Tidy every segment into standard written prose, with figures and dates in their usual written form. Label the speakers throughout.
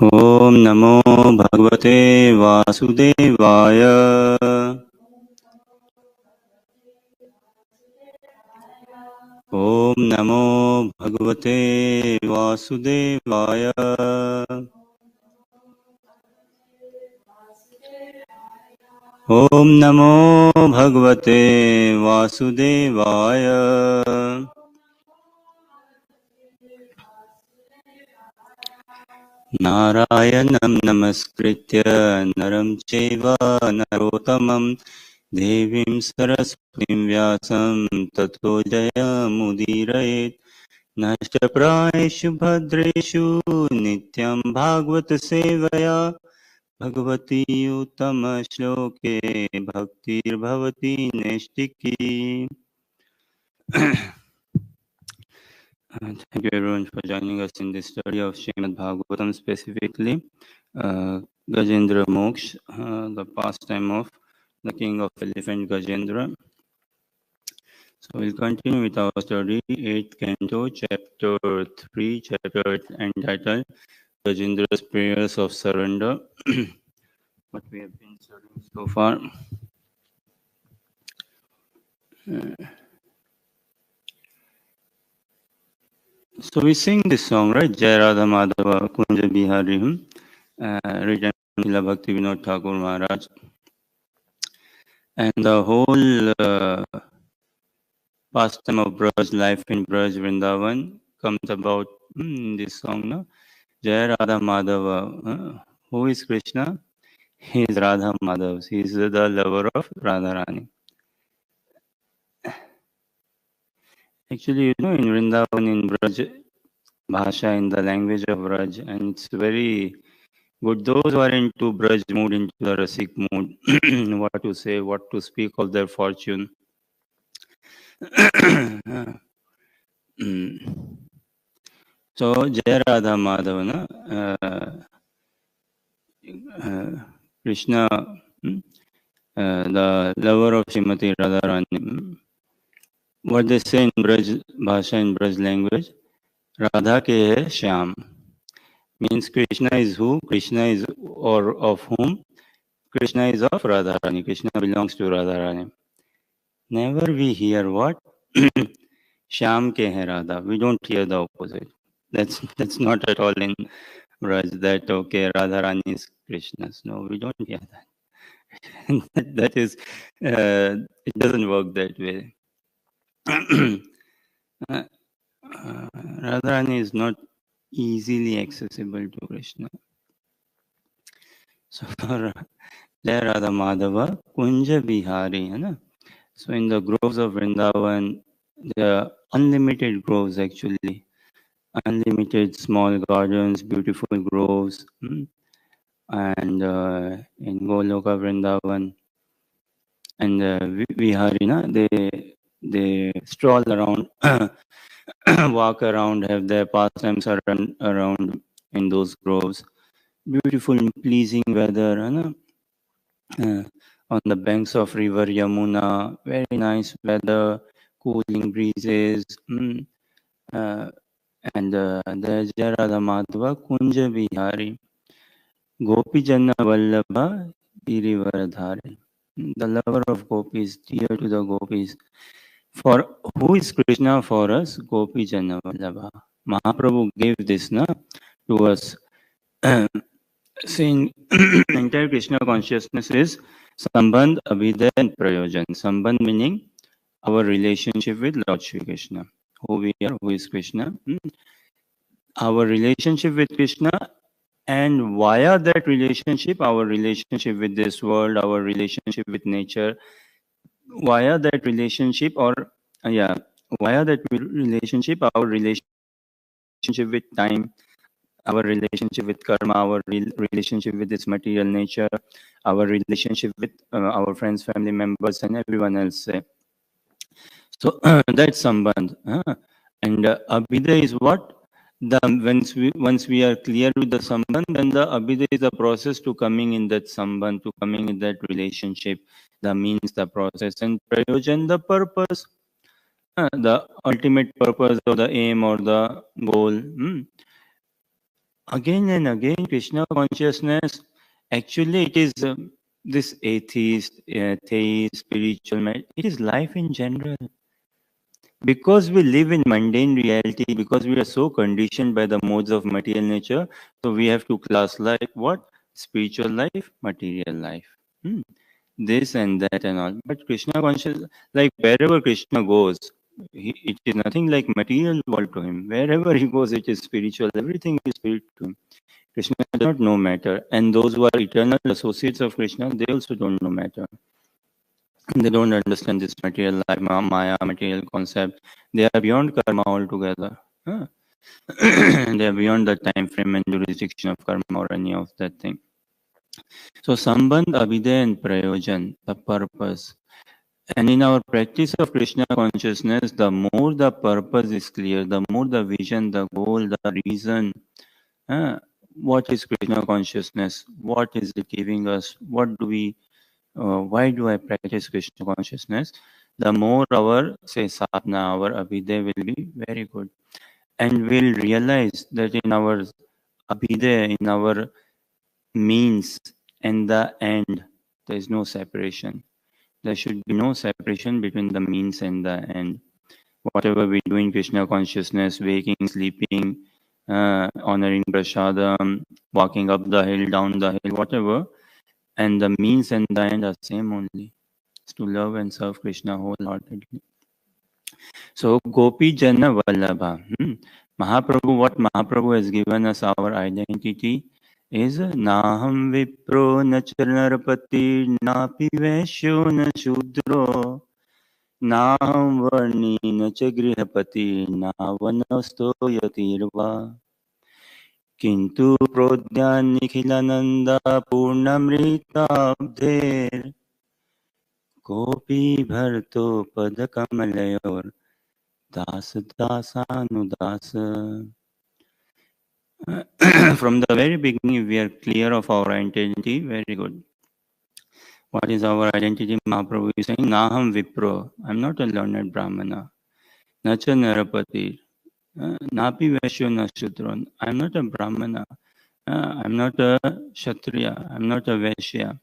Speaker 1: Om Namo Bhagavate Vasudevaya. Om Namo Bhagavate Vasudevaya. Om Namo Bhagavate Vasudevaya. Narayanam Namaskritya Naram Cheva Narottamam Devim Saraswatim Vyasam Tato Jayamudiraet Nashtaprayeshu Bhadreshu Nityam Bhagavata Sevaya Bhagavati Uttama Shloke Bhaktir Bhavati Neshtiki. Thank you everyone for joining us in this study of Srimad Bhagavatam, specifically Gajendra Moksha, the pastime of the king of elephant Gajendra. So we'll continue with our study, 8th canto, chapter 3, chapter entitled Gajendra's Prayers of Surrender. What we have been studying so far. So we sing this song, right? Jai Radha Madhava Kunja Bihari, written by Srila Bhakti Vinod Thakur Maharaj. And the whole pastime of Braj, life in Braj Vrindavan, comes about in this song, no? Jai Radha Madhava. Who is Krishna? He is Radha Madhav. He is the lover of Radharani. Actually, in Vrindavan, in Braj Bhasha, in the language of Braj, and it's very good. Those who are into Braj mood, into the Rasik mood, what to say, what to speak of their fortune. So Jaya Radha Madhavana, Krishna, the lover of Srimati Radharani, what they say in Braj Bhasha, in Braj language, Radha ke hai Shyam, means Krishna is who? Krishna is, or of whom? Krishna is of Radharani. Krishna belongs to Radharani. Never we hear what? Shyam ke hai Radha. We don't hear the opposite. That's not at all in Braj that okay, Radharani is Krishna's. No, we don't hear that. That is, it doesn't work that way. uh, Radharani is not easily accessible to Krishna. So Jai Radha Madhava Kunja Bihari, है ना? So in the groves of Vrindavan, there are unlimited groves actually, unlimited small gardens, beautiful groves, and in Goloka Vrindavan and Vihari, na, they stroll around, walk around, have their pastimes around in those groves. Beautiful, pleasing weather, है ना? On the banks of river Yamuna, very nice weather, cooling breezes, and the Jarada Madhva Kunja Bihari, Gopi Janna Vallabha Girivaradhari. The lover of gopis, dear to the gopis. For who is Krishna for us? Gopi Janna Vallabha. Mahaprabhu gave this na, to us. Saying entire Krishna consciousness is Sambandh, Abhidaya and Prayojan. Sambandh meaning our relationship with Lord Shri Krishna. Who we are, who is Krishna. Our relationship with Krishna, and via that relationship, our relationship with this world, our relationship with nature, via that relationship, or via that relationship, our relationship with time, our relationship with karma, our relationship with this material nature, our relationship with our friends, family members, and everyone else. So that's sambandh. And abhidaya is what? The once we are clear with the sambandh, then the abhidaya is the process to coming in that sambandh, to coming in that relationship. The means, the process, and prayojan, the purpose, the ultimate purpose or the aim or the goal. Again and again, Krishna consciousness, actually it is this atheist, theist, spiritual, it is life in general. Because we live in mundane reality, because we are so conditioned by the modes of material nature, so we have to class like what? Spiritual life, material life. This and that and all. But Krishna consciousness, like wherever Krishna goes, it is nothing like material world to him. Wherever he goes, it is spiritual. Everything is spiritual to him. Krishna does not know matter. And those who are eternal associates of Krishna, they also don't know matter. They don't understand this material life, Maya, material concept. They are beyond karma altogether. They are beyond the time frame and jurisdiction of karma or any of that thing. So Sambandh, Abhidaya and Prayojan, the purpose. And in our practice of Krishna consciousness, the more the purpose is clear, the more the vision, the goal, the reason, what is Krishna consciousness? What is it giving us? What do we why do I practice Krishna consciousness? The more our, say, sadhana, our abhidaya will be very good. And we'll realize that in our abhidaya, in our means and the end, there is no separation. There should be no separation between the means and the end. Whatever we do in Krishna consciousness, waking, sleeping, honoring prasadam, walking up the hill, down the hill, whatever, and the means and the end are same only. To love and serve Krishna wholeheartedly. So Gopi Jana Vallabha. Mahaprabhu, what Mahaprabhu has given us our identity is Naham Vipro Nacharnarpati Napi Vaishyo Na Shudro Naham Varni Nacha Grihapati Navanasto Yatirva Kintu Prodyan Nikhilananda Purnamritabdher Gopi Bharto Padakamalayur Das Dasanudas. From the very beginning, we are clear of our identity. Very good. What is our identity? Mahaprabhu is saying, Naham Vipro. I'm not a learned Brahmana. Nacha Narapati. Napi Vaishyo na Shudron. I'm not a Brahmana. I'm not a Kshatriya. I'm not a Vaishya.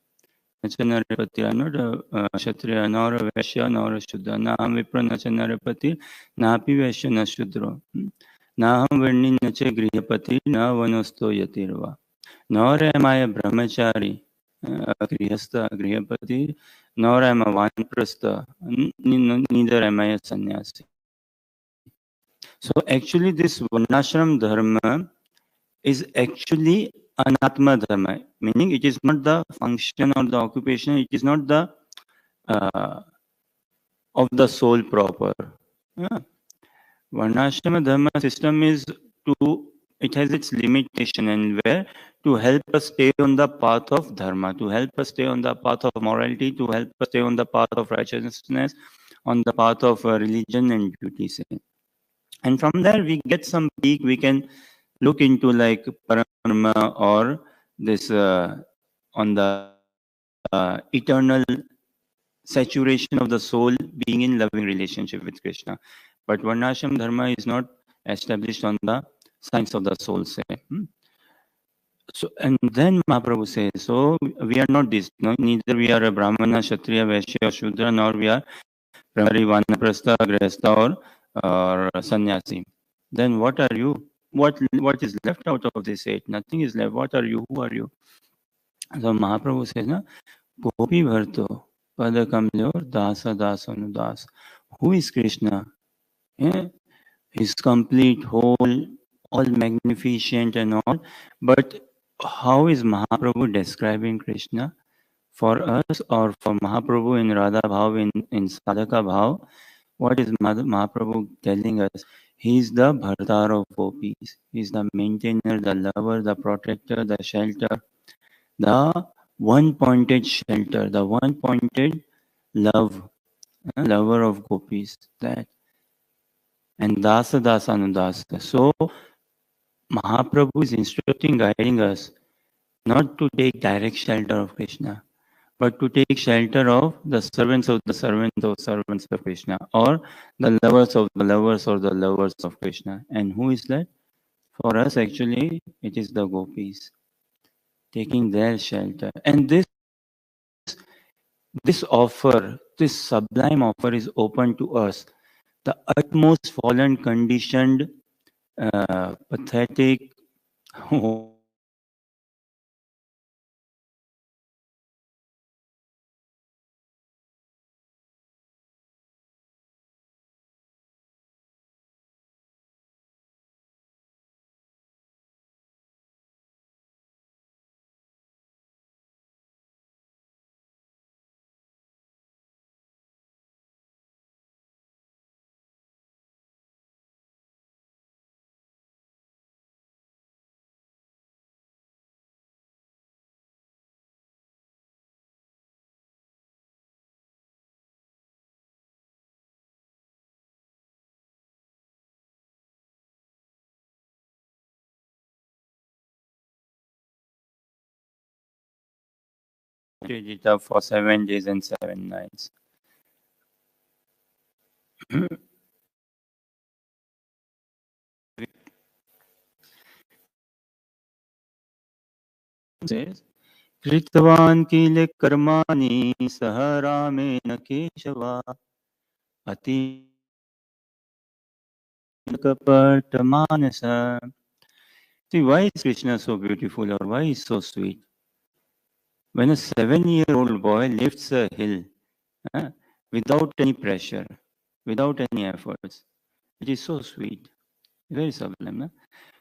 Speaker 1: Nacha Narapati. I'm not a Kshatriya, nor a Vaishya, nor a Shudra. Naham Vipro Nacha Narapati. Napi Vaishyo na Shudro. Naham Varni Nacha Grihapati. Na Vanosto Yatirva. Nor am I a brahmachari, a grihastha, a grihapati, nor am I a vanprastha, neither am I a sannyasi. So actually this varnashram dharma is actually anatma dharma, meaning it is not the function or the occupation, it is not the of the soul proper. Varnashrama dharma system is it has its limitation, and where to help us stay on the path of dharma, to help us stay on the path of morality, to help us stay on the path of righteousness, on the path of religion and duty. And from there we get some peak, we can look into like parambrahma or this on the eternal saturation of the soul being in loving relationship with Krishna. But Varnashram Dharma is not established on the science of the soul, say. So, and then Mahaprabhu says, so we are not this, no, neither we are a Brahmana, Kshatriya, Vaishya, or Shudra, nor we are Brahmari, Vanaprastha, Grihastha, or Sannyasi. Then what are you? What is left out of this eight? Nothing is left. What are you? Who are you? So Mahaprabhu says, no, Gopi Bharto, Padakamlyor, Dasa, Dasa, Anudas. Who is Krishna? Yeah, he's complete, whole, all magnificent and all. But how is Mahaprabhu describing Krishna for us or for Mahaprabhu in Radha Bhav, in Sadhaka Bhav? What is Mahaprabhu telling us? He is the Bhartar of gopis. He is the maintainer, the lover, the protector, the shelter, the one-pointed shelter, the one-pointed lover of gopis. That. And Dasa Dasa Anudasa. So Mahaprabhu is instructing, guiding us not to take direct shelter of Krishna, but to take shelter of the servants of the servants of servants of Krishna, or the lovers of the lovers or the lovers of Krishna. And who is that? For us, actually, it is the gopis, taking their shelter. And this offer, this sublime offer is open to us. The utmost fallen, conditioned, pathetic, did it up for 7 days and 7 nights. Says, Kritvan kile karmani saharame keshava ati kapartamanasa. See, why is Krishna so beautiful, or why is so sweet? When a 7-year-old boy lifts a hill without any pressure, without any efforts, it is so sweet, very sublime. No?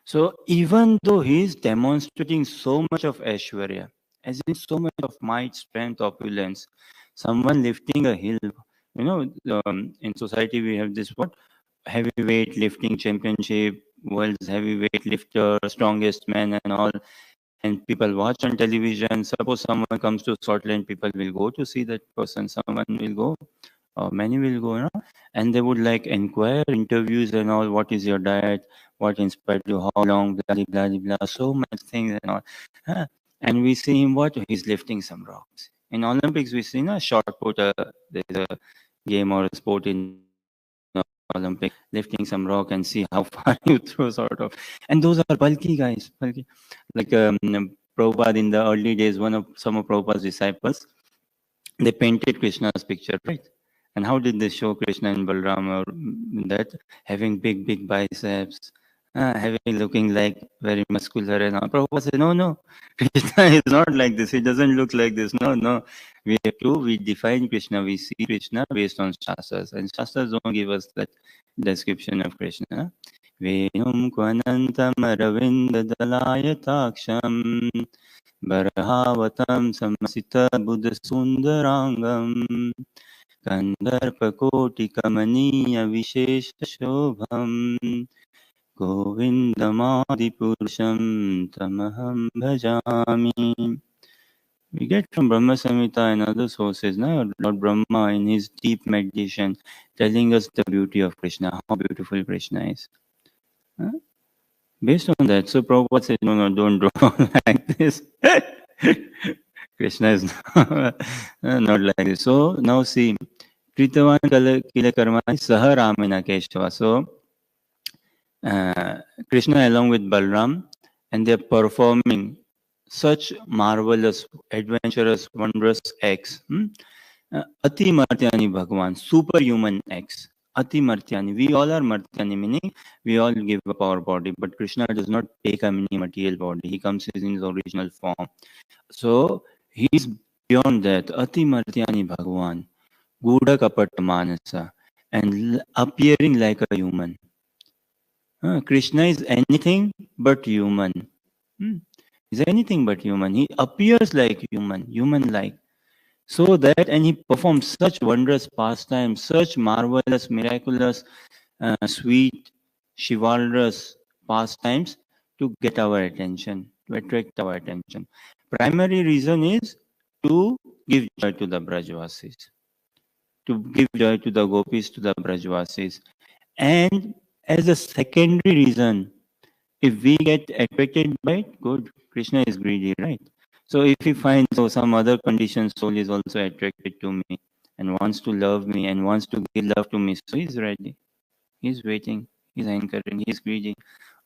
Speaker 1: So even though he is demonstrating so much of Aishwarya, as in so much of might, strength, opulence, someone lifting a hill, in society we have this heavyweight lifting championship, world's heavyweight lifter, strongest man and all, and people watch on television. Suppose someone comes to Scotland, people will go to see that person. Someone will go or many will go, and they would like inquire, interviews and all. What is your diet? What inspired you? How long? Blah blah blah blah. So much things and all. Huh? And we see him what he's lifting some rocks. In Olympics, we see shot put. There's a game or a sport in Olympic, lifting some rock and see how far you throw, sort of. And those are bulky guys, bulky. Like Prabhupada in the early days, some of Prabhupada's disciples, they painted Krishna's picture, right? And how did they show Krishna and Balram or that having big biceps, having looking like very muscular and all? Prabhupada said, no, Krishna is not like this. He doesn't look like this. No. We define Krishna, we see Krishna based on Shastras. And Shastras don't give us that description of Krishna. Venum kvanantam aravindalayataaksham Barhavatam samasita buddha sundarangam Kandarpakoti kamaniya vishesha shobham Govindamadi purusham tamaham bhajami. We get from Brahma Samhita and other sources, Lord Brahma in his deep meditation telling us the beauty of Krishna, how beautiful Krishna is. Based on that, so Prabhupada said, no, don't draw like this. Krishna is not like this. So now see, Kritavan Kila Karmani Saha Ramena Keshava. So Krishna along with Balram, and they're performing such marvelous, adventurous, wondrous acts. Ati Martyani Bhagavan, superhuman acts. Ati Martyani. We all are Martyani, meaning we all give up our body, but Krishna does not take a mini material body. He comes in his original form. So he's beyond that. Ati Martyani Bhagavan, Gudha Kapat Manasa, and appearing like a human. Krishna is anything but human. He's anything but human. He appears like human-like. So that, and he performs such wondrous pastimes, such marvelous, miraculous, sweet, chivalrous pastimes to get our attention, to attract our attention. Primary reason is to give joy to the Brajvasis, to give joy to the gopis, to the Brajvasis. And as a secondary reason, if we get attracted by it, good, Krishna is greedy, right? So if he finds some other conditioned soul is also attracted to me and wants to love me and wants to give love to me, so he's ready. He's waiting. He's anchoring. He's greedy.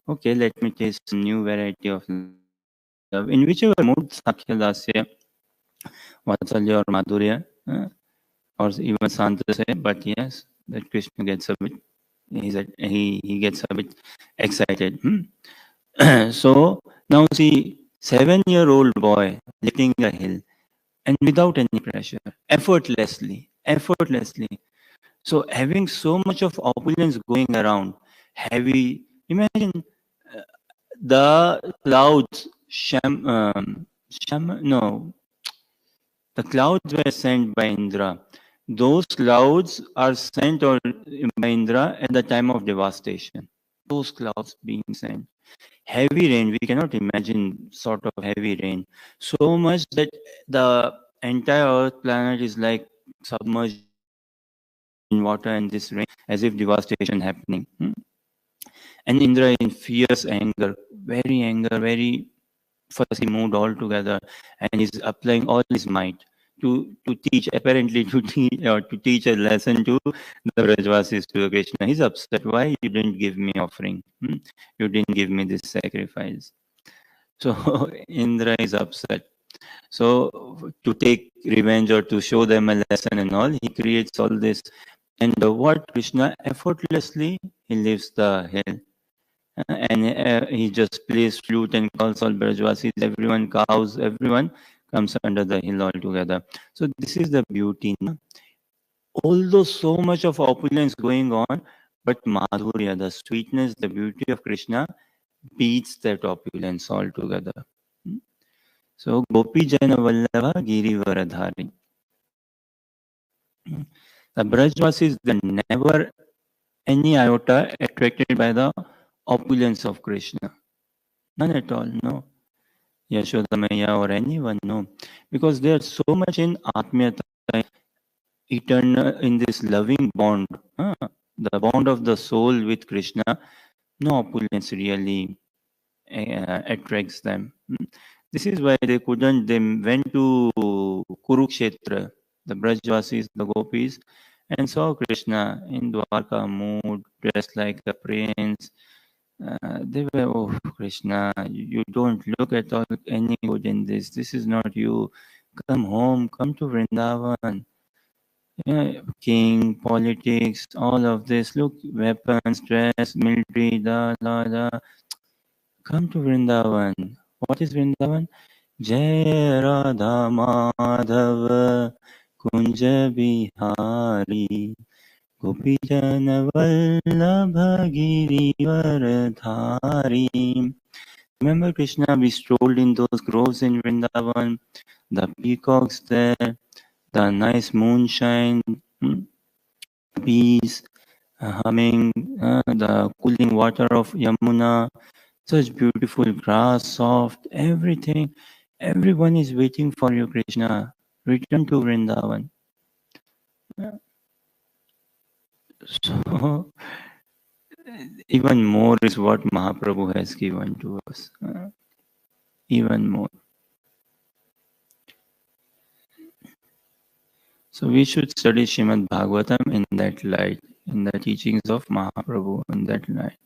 Speaker 1: Okay, let me taste some new variety of love. In whichever mood, Sakhya Dasya, Vatsalya or Madhurya, or even Santasya, but yes, that Krishna gets a bit, he gets a bit excited. So now see, 7-year-old boy lifting a hill and without any pressure, effortlessly. So having so much of opulence going around, heavy, imagine the clouds, the clouds were sent by Indra. Those clouds are sent by Indra at the time of devastation. Those clouds being sent. Heavy rain, we cannot imagine sort of heavy rain. So much that the entire Earth planet is like submerged in water and this rain, as if devastation happening. And Indra in fierce anger, very fussy mood altogether, and he's applying all his might to teach, apparently to teach a lesson to the Brajvasis, to Krishna. He's upset. Why you didn't give me offering? You didn't give me this sacrifice. So Indra is upset. So to take revenge or to show them a lesson and all, he creates all this. And what Krishna effortlessly, he leaves the hill. And he just plays flute and calls all Brajvasis, everyone, cows, everyone comes under the hill altogether. So this is the beauty. Although so much of opulence going on, but Madhurya, the sweetness, the beauty of Krishna beats that opulence altogether. So Gopi Jana Vallabha Girivaradhari. The Brajvasis, they never any iota attracted by the opulence of Krishna. None at all, no. Yashoda Maya or anyone, no. Because they are so much in Atmiyata. eternal in this loving bond, the bond of the soul with Krishna. No opulence really attracts them. This is why they couldn't. They went to Kurukshetra, the Brajvasis, the gopis, and saw Krishna in Dwarka mood, dressed like a prince. They were, oh Krishna, you don't look at all any good in this. This is not you. Come home, come to Vrindavan. Yeah, king, politics, all of this. Look, weapons, dress, military, da. Come to Vrindavan. What is Vrindavan? Jai Radha Madhava Kunja Bihari Gopijana Vallabha Girivaradhari. Remember Krishna, we strolled in those groves in Vrindavan, the peacocks there, the nice moonshine, bees humming, the cooling water of Yamuna, such beautiful grass, soft, everything. Everyone is waiting for you, Krishna. Return to Vrindavan. So, even more is what Mahaprabhu has given to us. Even more. So we should study Srimad Bhagavatam in that light, in the teachings of Mahaprabhu in that light.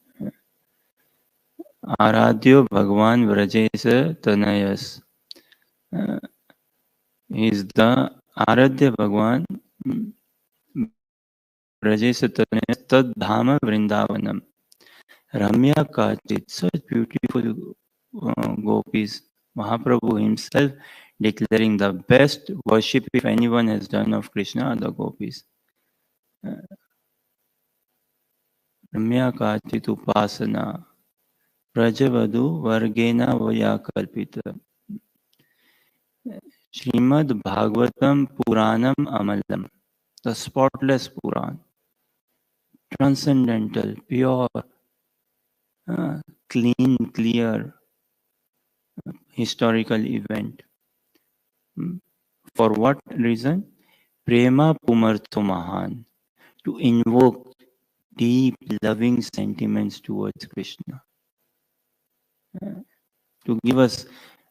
Speaker 1: Aradhyo Bhagavan Vrajesa Tanayas. Is the Aradhya Bhagavan Vrajesa Tanayas Tad Dhama Vrindavanam. Ramya Kachit, such beautiful gopis. Mahaprabhu himself declaring the best worship if anyone has done of Krishna are the gopis. Ramya Kachit Upasana Prajavadu Vargena Vaya Kalpita. Srimad Bhagavatam Puranam Amalam, the spotless Puran, transcendental, pure, clean, clear, historical event. For what reason? Prema Pumartho Mahan, to invoke deep loving sentiments towards Krishna. To give us,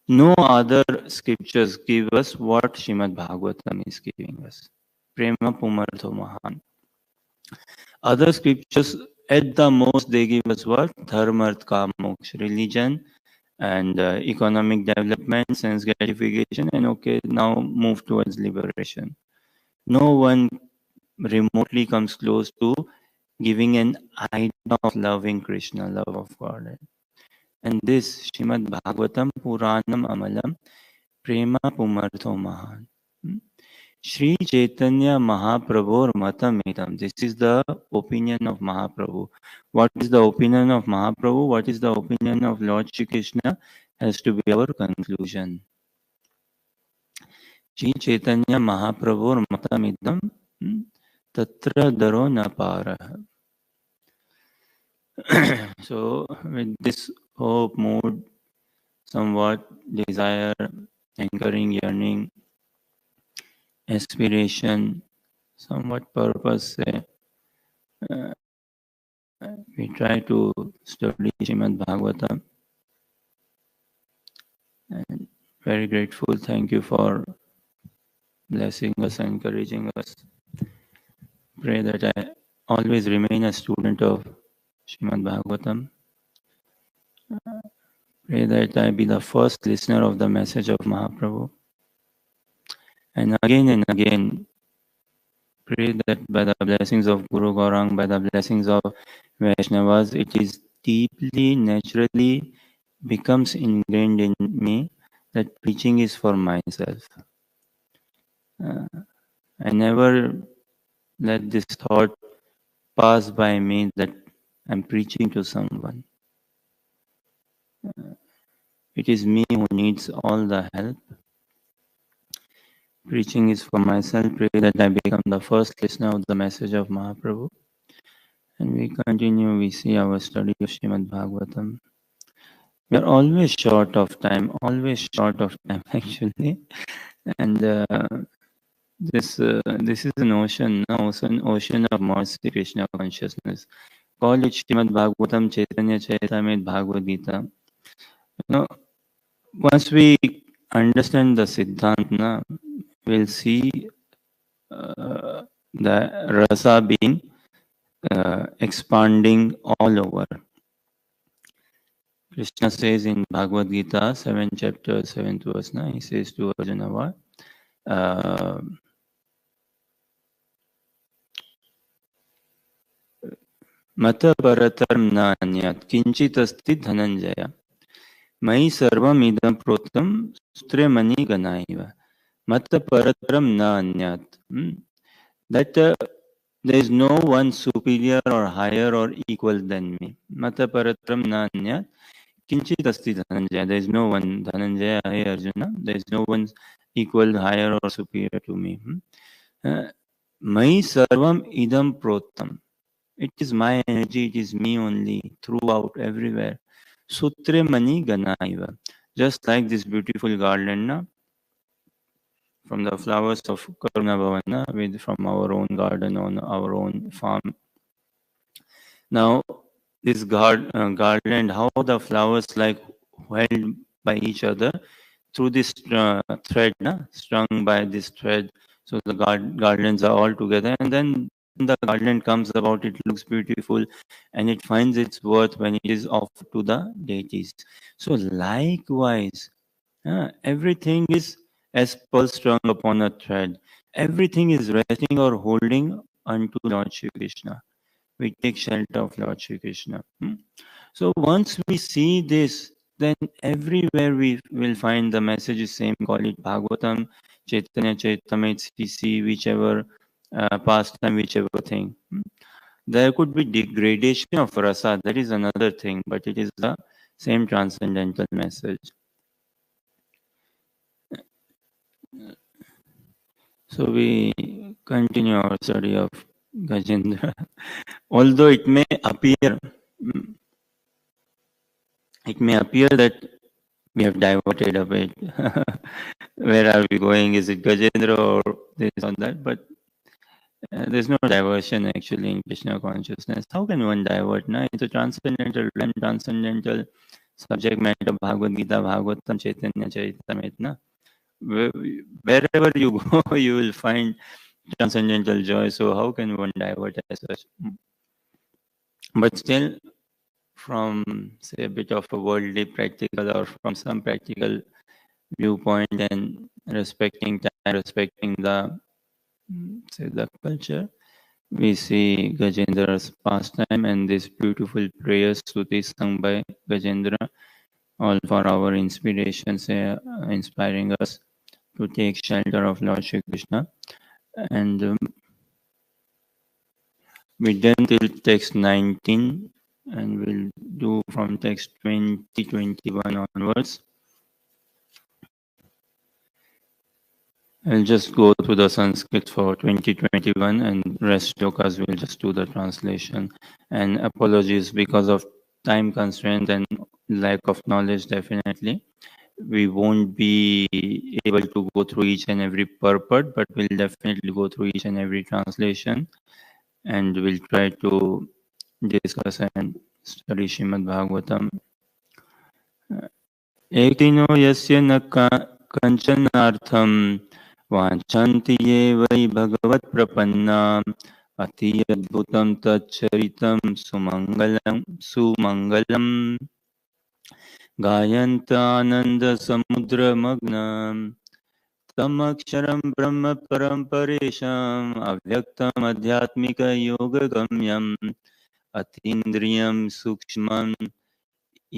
Speaker 1: no other scriptures give us what Srimad Bhagavatam is giving us. Prema Pumartho Mahan. Other scriptures, at the most, they give us what? Dharma, Artha, Kama, Moksha, religion and economic development, sense gratification, and okay, now move towards liberation. No one remotely comes close to giving an idea of loving Krishna, love of God. And this Srimad Bhagavatam Puranam Amalam Prema Pumartho Mahan. Sri Chaitanya Mahaprabhu Matamidam. This is the opinion of Mahaprabhu. What is the opinion of Mahaprabhu? What is the opinion of Lord Shri Krishna? Has to be our conclusion. Sri Chaitanya Mahaprabhu Matamidam Tatra Daro Napara. So, with this hope, mood, somewhat desire, anchoring, yearning, aspiration, somewhat purpose, we try to study Srimad Bhagavatam. And very grateful. Thank you for blessing us, encouraging us. Pray that I always remain a student of Srimad Bhagavatam. Pray that I be the first listener of the message of Mahaprabhu. And again, pray that by the blessings of Guru Gaurang, by the blessings of Vaishnavas, it is deeply, naturally becomes ingrained in me that preaching is for myself. I never let this thought pass by me that I'm preaching to someone. It is me who needs all the help. Preaching is for myself. Pray that I become the first listener of the message of Mahaprabhu. And we continue, we see our study of Srimad Bhagavatam. We are always short of time actually. And This is an ocean, no? Ocean of mercy, Krishna consciousness. Call it Srimad Bhagavatam, Chaitanya Charitamrita, Bhagavad Gita. Once we understand the Siddhanta, we'll see the rasa being expanding all over. Krishna says in Bhagavad Gita, 7 chapter, 7th verse, he says to Arjuna, Mata paratam nanyat kinchit asti dhananjaya Mai sarvam idam protam sutre mani ganaiva Mata parataram nanyat. That there is no one superior or higher or equal than me. Mata parataram nanyat kinchit asti dhananjaya. There is no one, Dhananjaya, hey Arjuna, there is no one equal, higher or superior to me. Mai sarvam idam protam. It is my energy, it is me only, throughout, everywhere. Sutre mani ganaiva. Just like this beautiful garland from the flowers of Karuna Bhavana, from our own garden, on our own farm. Now, this garland, how the flowers like held by each other through this thread, strung by this thread. So the garlands are all together, and then the garland comes about, it looks beautiful, and it finds its worth when it is offered to the deities. So likewise, everything is as pearl strung upon a thread. Everything is resting or holding unto Lord Shri Krishna. We take shelter of Lord Shri Krishna. So once we see this, then everywhere we will find the message is same, call it Bhagavatam, Chaitanya Charitamrita, CC, whichever pastime, whichever thing. There could be degradation of rasa, that is another thing, but it is the same transcendental message. So we continue our study of Gajendra. Although it may appear that we have diverted a bit. Where are we going? Is it Gajendra or this or that? But there's no diversion actually in Krishna consciousness. How can one divert? Na? It's a transcendental realm, transcendental subject matter, Bhagavad Gita, Bhagavatam, Chaitanya Charitamrita. Wherever you go, you will find transcendental joy. So how can one divert as such? But still, from say a bit of a worldly practical or from some practical viewpoint and respecting time, respecting the say the culture, we see Gajendra's pastime and this beautiful prayers Stuti sung by Gajendra, all for our inspiration, inspiring us to take shelter of Lord Shri Krishna. And we done till text 19 and we'll do from text 2021 onwards. I'll just go through the Sanskrit for 2021 and rest shlokas will just do the translation. And apologies because of time constraint and lack of knowledge, definitely. We won't be able to go through each and every purport, but we'll definitely go through each and every translation and we'll try to discuss and study Srimad Bhagavatam. Ekino yasya na kanchanartham वाञ्छन्ति ये वै भगवत्प्रपन्ना अति अद्भुतं तच्चरितं सुमङ्गलं गायन्तानन्दसमुद्रमग्नं तमक्षरं ब्रह्म परं परेशाम् अव्यक्तम् आध्यात्मिकयोगगम्यम् अतीन्द्रियं सूक्ष्मम्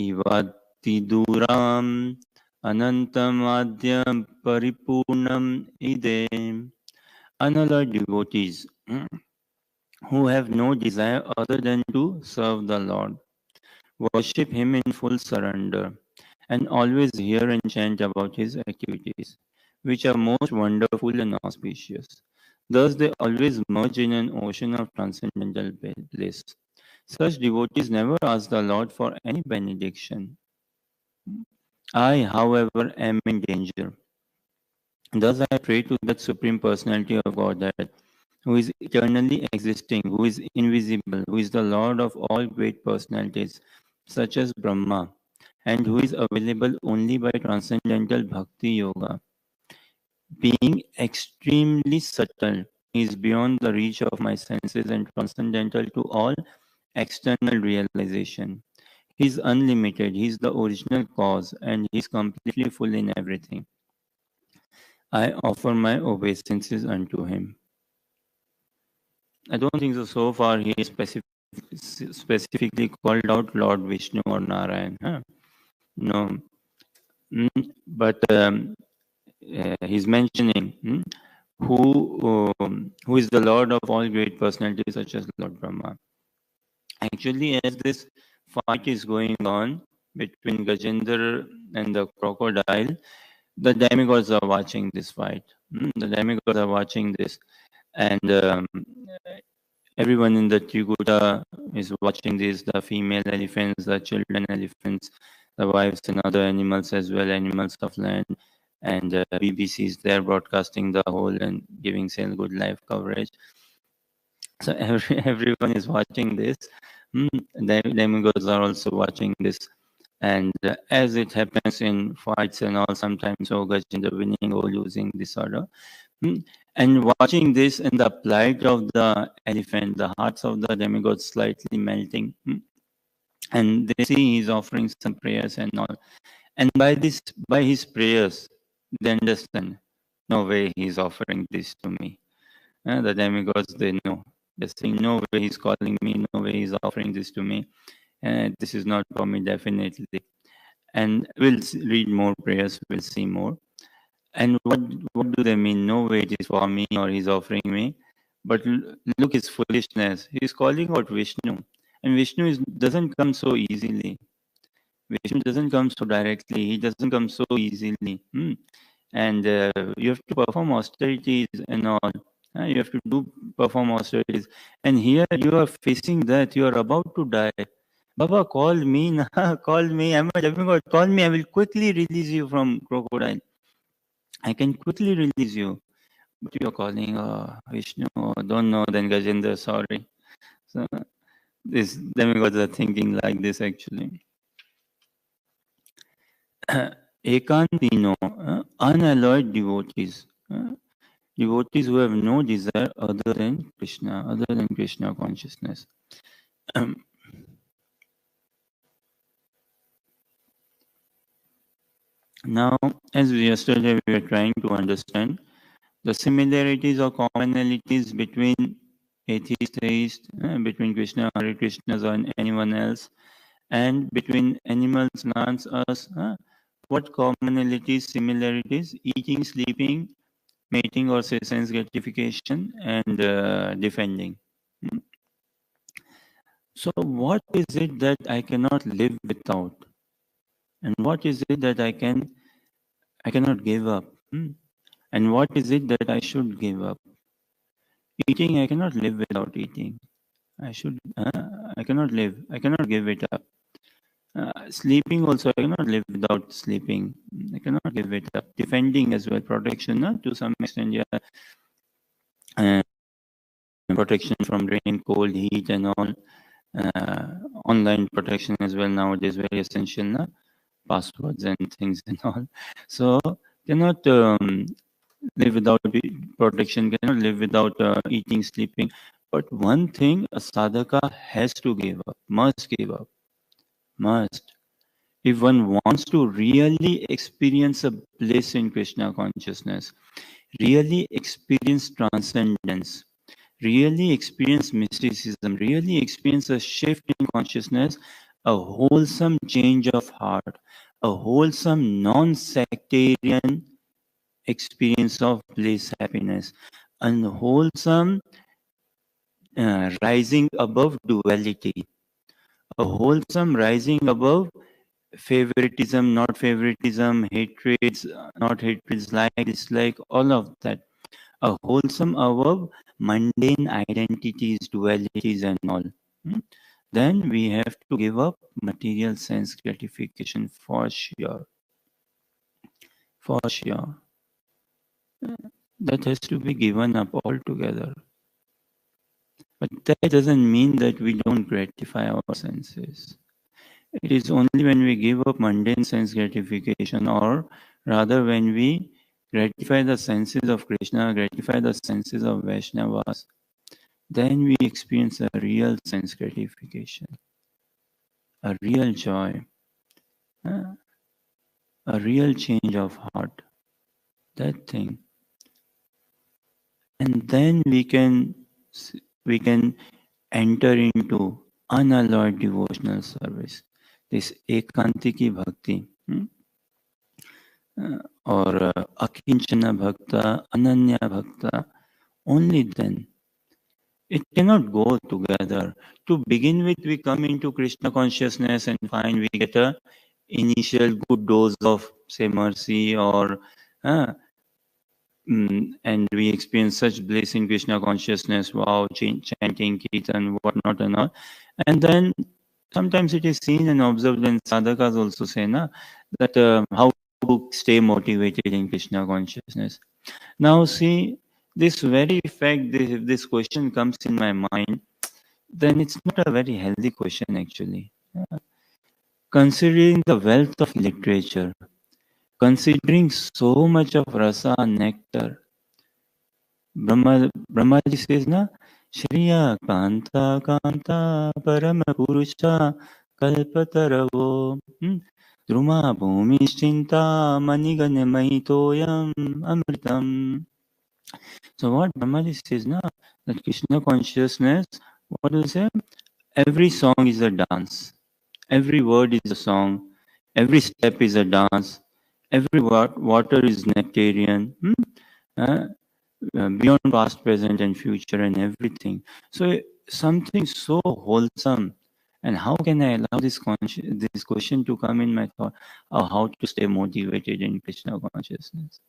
Speaker 1: इवातिदूराम् Anantamadyam Paripurnam Ide. Unalloyed devotees who have no desire other than to serve the Lord, worship Him in full surrender, and always hear and chant about His activities, which are most wonderful and auspicious. Thus they always merge in an ocean of transcendental bliss. Such devotees never ask the Lord for any benediction. I, however, am in danger. Thus I pray to that Supreme Personality of Godhead, who is eternally existing, who is invisible, who is the Lord of all great personalities, such as Brahma, and who is available only by transcendental bhakti yoga. Being extremely subtle, he is beyond the reach of my senses and transcendental to all external realization. He is unlimited, he is the original cause, and he is completely full in everything. I offer my obeisances unto him. I don't think so. So far, he is specifically called out Lord Vishnu or Narayan. Huh? No. But he's mentioning who is the Lord of all great personalities, such as Lord Brahma. Actually, as this fight is going on between Gajendra and the crocodile, the demigods are watching this fight. The demigods are watching this, and everyone in the Triguta is watching this. The female elephants, the children elephants, the wives and other animals as well, animals of land. And BBC is there broadcasting the whole and giving Sail Good Life coverage. So everyone is watching this. The demigods are also watching this. And as it happens in fights and all, sometimes Gajendra winning or losing disorder. And watching this and the plight of the elephant, the hearts of the demigods slightly melting. And they see he's offering some prayers and all. And by his prayers, they understand, no way he's offering this to me. The demigods, they know. They're saying, no way he's calling me, no way he's offering this to me. This is not for me, definitely. And we'll read more prayers, we'll see more. And what do they mean? No way it is for me or he's offering me. But look his foolishness. He's calling out Vishnu. And Vishnu doesn't come so easily. Vishnu doesn't come so directly. He doesn't come so easily. And you have to perform austerities and all. You have to perform austerities. And here you are facing death. You are about to die. Baba, call me. Call me. I'm a demigod. Call me. I will quickly release you from crocodile. I can quickly release you. But you're calling Vishnu. Don't know. Then Gajendra, sorry. So these demigods are thinking like this actually. Ekantino, unalloyed devotees. Devotees who have no desire other than Krishna consciousness. Now, as yesterday we were trying to understand the similarities or commonalities between atheist, theist, between Krishna, Hare Krishnas, or anyone else, and between animals, plants, us. What commonalities, similarities? Eating, sleeping, mating or say sense gratification, and defending. So what is it that I cannot live without? And what is it that I cannot give up? And what is it that I should give up? Eating, I cannot live without eating. I cannot give it up. Sleeping also, I cannot live without sleeping. I cannot give it up. Defending as well, protection, to some extent, yeah. Protection from rain, cold, heat, and all. Online protection as well nowadays, very essential, passwords and things and all. So cannot live without protection, cannot live without eating, sleeping. But one thing a sadhaka has to give up, must give up, must. If one wants to really experience a bliss in Krishna consciousness, really experience transcendence, really experience mysticism, really experience a shift in consciousness, a wholesome change of heart, a wholesome non-sectarian experience of bliss, happiness, and wholesome rising above duality, a wholesome rising above favoritism, not favoritism, hatreds, not hatreds, like, dislike, all of that. A wholesome above mundane identities, dualities, and all. Then we have to give up material sense gratification for sure. For sure. that has to be given up altogether. But that doesn't mean that we don't gratify our senses. It is only when we give up mundane sense gratification, or rather when we gratify the senses of Krishna, gratify the senses of Vaishnavas, then we experience a real sense gratification, a real joy, a real change of heart, that thing. And then we can enter into unalloyed devotional service, this ekantiki bhakti, or akinchana bhakta, ananya bhakta. Only then it cannot go together. To begin with, we come into Krishna consciousness and find we get a initial good dose of, say, mercy, or and we experience such bliss in Krishna consciousness, wow, chanting, kirtan, whatnot and all. And then sometimes it is seen and observed, and sadhakas also say that how to stay motivated in Krishna consciousness. Now see, this very fact, if this question comes in my mind, then it's not a very healthy question actually. Considering the wealth of literature, considering so much of rasa and nectar, Brahmaji says Shriya Kanta Kanta Parama Purusha Kalpataravo Druma Bhumishinta Manigane Mahitoyam Amritam. So what Brahmaji says that Krishna consciousness, what do you say? Every song is a dance. Every word is a song. Every step is a dance. Every water is nectarian. Beyond past, present, and future, and everything. So something so wholesome. And how can I allow this question to come in my thought of how to stay motivated in Krishna consciousness?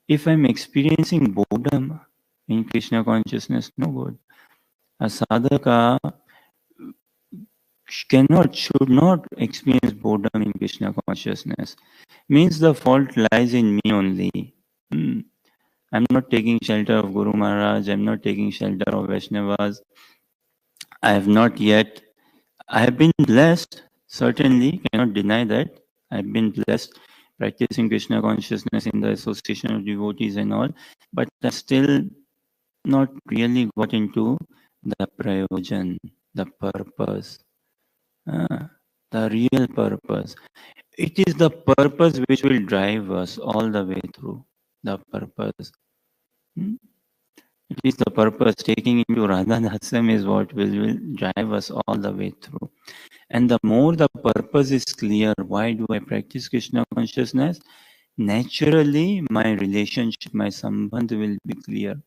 Speaker 1: If I'm experiencing boredom in Krishna consciousness, no good. A sadhaka should not experience boredom in Krishna consciousness. Means the fault lies in me only. I'm not taking shelter of Guru Maharaj. I'm not taking shelter of Vaishnavas. I have been blessed, certainly, cannot deny that. I've been blessed practicing Krishna consciousness in the association of devotees and all, but I still not really got into the prayojan, the purpose, the real purpose. It is the purpose which will drive us all the way through. The purpose. It is the purpose. Taking into Radha Dasyam is what will drive us all the way through. And the more the purpose is clear, why do I practice Krishna consciousness? Naturally, my relationship, my sambandh will be clear.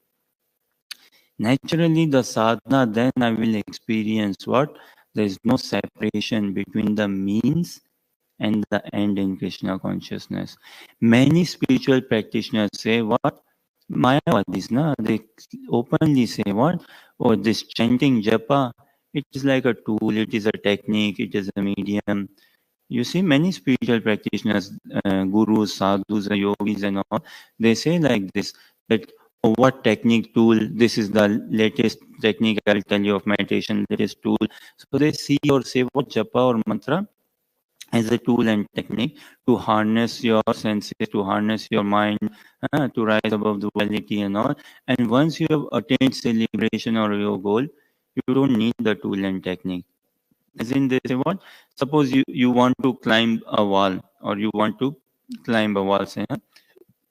Speaker 1: Naturally, the sadhana, then I will experience what? There is no separation between the means and the end in Krishna consciousness. Many spiritual practitioners say what? Mayavadis, they openly say what? Oh, this chanting japa, it is like a tool, it is a technique, it is a medium. You see, many spiritual practitioners, gurus, sadhus, yogis and all, they say like this, that oh, what technique, tool, this is the latest technique, I'll tell you of meditation, latest tool. So they see or say what japa or mantra as a tool and technique to harness your senses, to harness your mind, to rise above duality and all. And once you have attained celebration or your goal, you don't need the tool and technique. As in, they say what? Suppose you want to climb a wall, or you want to climb a wall, say,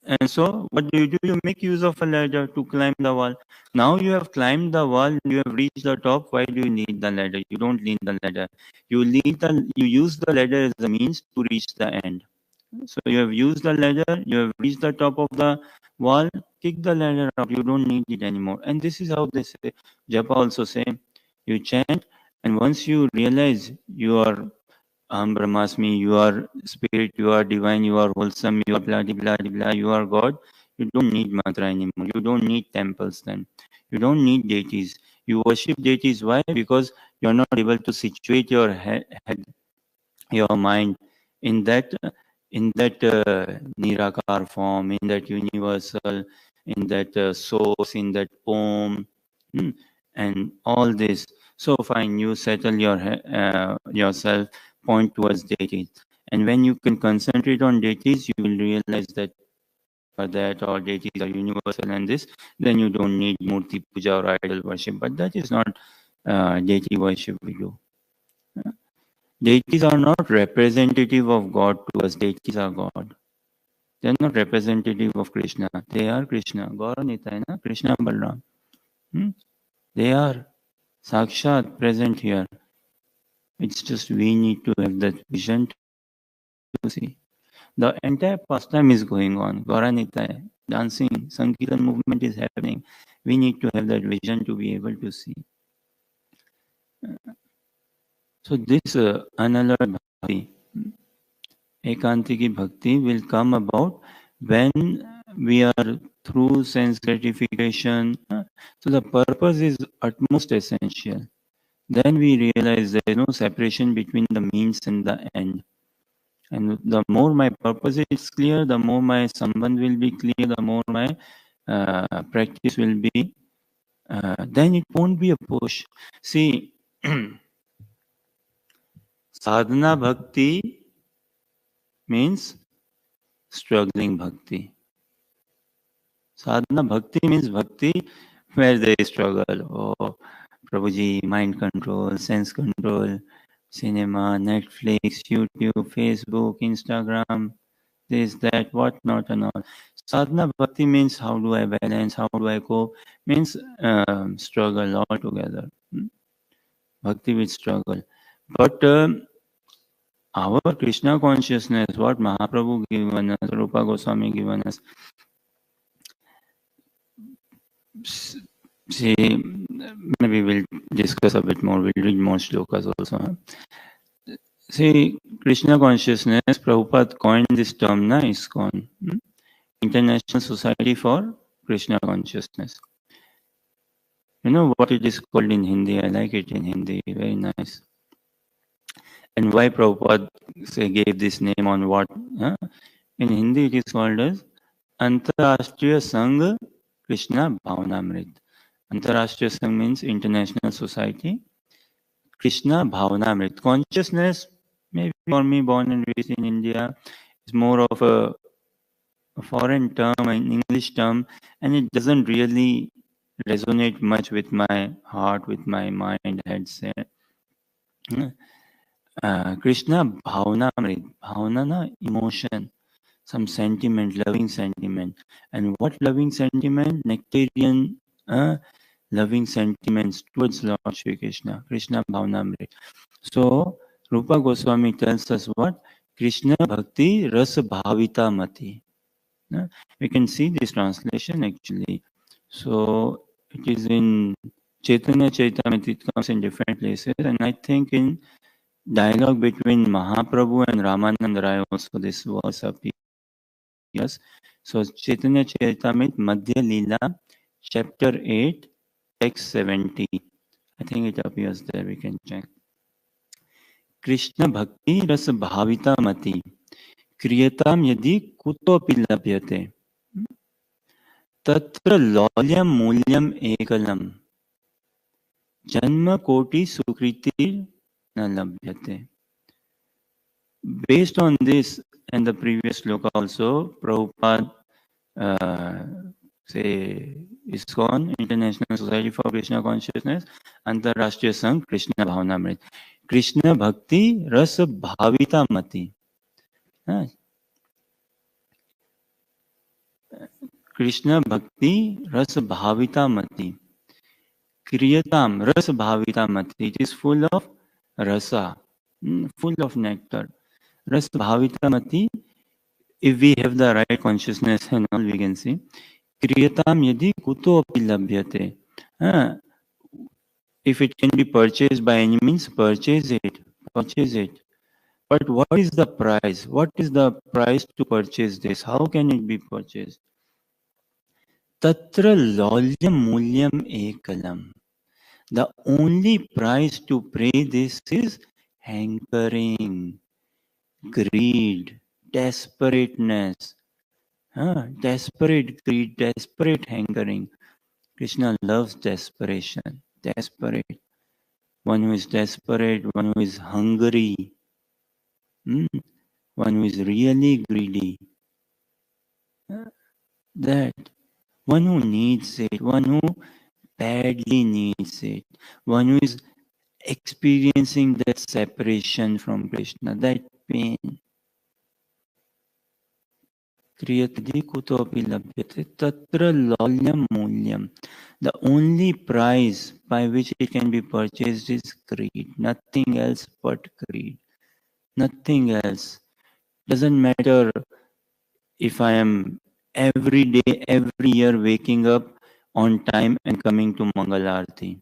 Speaker 1: and so what do? You make use of a ladder to climb the wall. Now you have climbed the wall, you have reached the top. Why do you need the ladder? You don't need the ladder. You use the ladder as a means to reach the end. So you have used the ladder, you have reached the top of the wall, kick the ladder out. You don't need it anymore. And this is how they say, Japa also say, you chant, and once you realize you are Brahmasmi, you are spirit, you are divine, you are wholesome, you are blah, blah, blah, you are God. You don't need mantra anymore. You don't need temples then. You don't need deities. You worship deities. Why? Because you're not able to situate your head, your mind in that in that Nirakar form, in that universal, in that source, in that Om, and all this. So fine, you settle yourself, point towards deities. And when you can concentrate on deities, you will realize that for that or deities are universal and this, then you don't need Murti Puja or idol worship. But that is not deity worship we do. Deities are not representative of God to us. Deities are God. They are not representative of Krishna. They are Krishna. Gaura Nitai, na? Krishna Balram. They are Sakshat present here. It's just we need to have that vision to see. The entire pastime is going on. Gaura Nitai, dancing, Sankirtan movement is happening. We need to have that vision to be able to see. So this unalloyed bhakti, ekantiki bhakti will come about when we are through sense gratification. So the purpose is utmost essential. Then we realize there is no separation between the means and the end. And the more my purpose is clear, the more my sambandh will be clear, the more my practice will be, then it won't be a push. See, sadhana bhakti means struggling bhakti. Sadhana bhakti means bhakti where there is struggle. Oh, Prabhuji, mind control, sense control, cinema, Netflix, YouTube, Facebook, Instagram, this, that, what not and all. Sadhana bhakti means how do I balance, how do I cope, means struggle altogether. Bhakti with struggle. But our Krishna consciousness, what Mahaprabhu given us, Rupa Goswami given us, see, maybe we'll discuss a bit more, we'll read more shlokas also. Huh? See, Krishna consciousness, Prabhupada coined this term, na, ISKCON, International Society for Krishna Consciousness. You know what it is called in Hindi? I like it in Hindi, very nice. And why Prabhupada gave this name on what? Huh? In Hindi it is called as Antarashtriya Sangh Krishna Bhavanamrit. Antarashtriya Sangh means International Society. Krishna Bhavanamrit. Consciousness, maybe for me born and raised in India, is more of a foreign term, an English term, and it doesn't really resonate much with my heart, with my mind, head set. Krishna Bhavanamrit. Bhavana na emotion, some sentiment, loving sentiment. And what loving sentiment? Nectarian loving sentiments towards Lord Shri Krishna. Krishna Bhavanamrit. So, Rupa Goswami tells us what? Krishna Bhakti Ras Bhavita Mati. We can see this translation actually. So, it is in Chaitanya Charitamrita, it comes in different places. And I think in dialogue between Mahaprabhu and Ramanand Rai also this verse appears. So, Chaitanya Charitamrita, Madhya Leela, chapter 8, text 70. I think it appears there, we can check. Krishna Bhakti Ras Bhavita Mati Kriyatam Yadi Kutopi Labhyate Tatra Lolyam Mulyam Ekalam Janma Koti Sukriti Na Labhyate. Based on this and the previous sloka also, Prabhupada say ISKCON, International Society for Krishna Consciousness, Antarashtriya Sangh, Krishna Bhavanamrit. Krishna Bhakti Ras Bhavita Mati. Krishna Bhakti Ras Bhavita Mati. Kriyatam Ras Bhavita Mati. It is full of rasa, full of nectar. Ras Bhavita Mati. If we have the right consciousness and all, we can see. Kriyatam Yadi Kuto Api Labhyate. If it can be purchased by any means, purchase it. Purchase it. But what is the price? What is the price to purchase this? How can it be purchased? Tatra lolyam mulyam ekalam. The only price to pay this is hankering, greed, desperateness, desperate greed, desperate hankering. Krishna loves desperation, desperate. One who is desperate, one who is hungry, one who is really greedy. That one who needs it, one who badly needs it, one who is experiencing that separation from Krishna, that pain. Kriyatadi kutopi labhyate tatra lolyam mulyam. The only price by which it can be purchased is greed. Nothing else but greed. Nothing else. Doesn't matter if I am every day, every year waking up on time and coming to Mangal Aarti.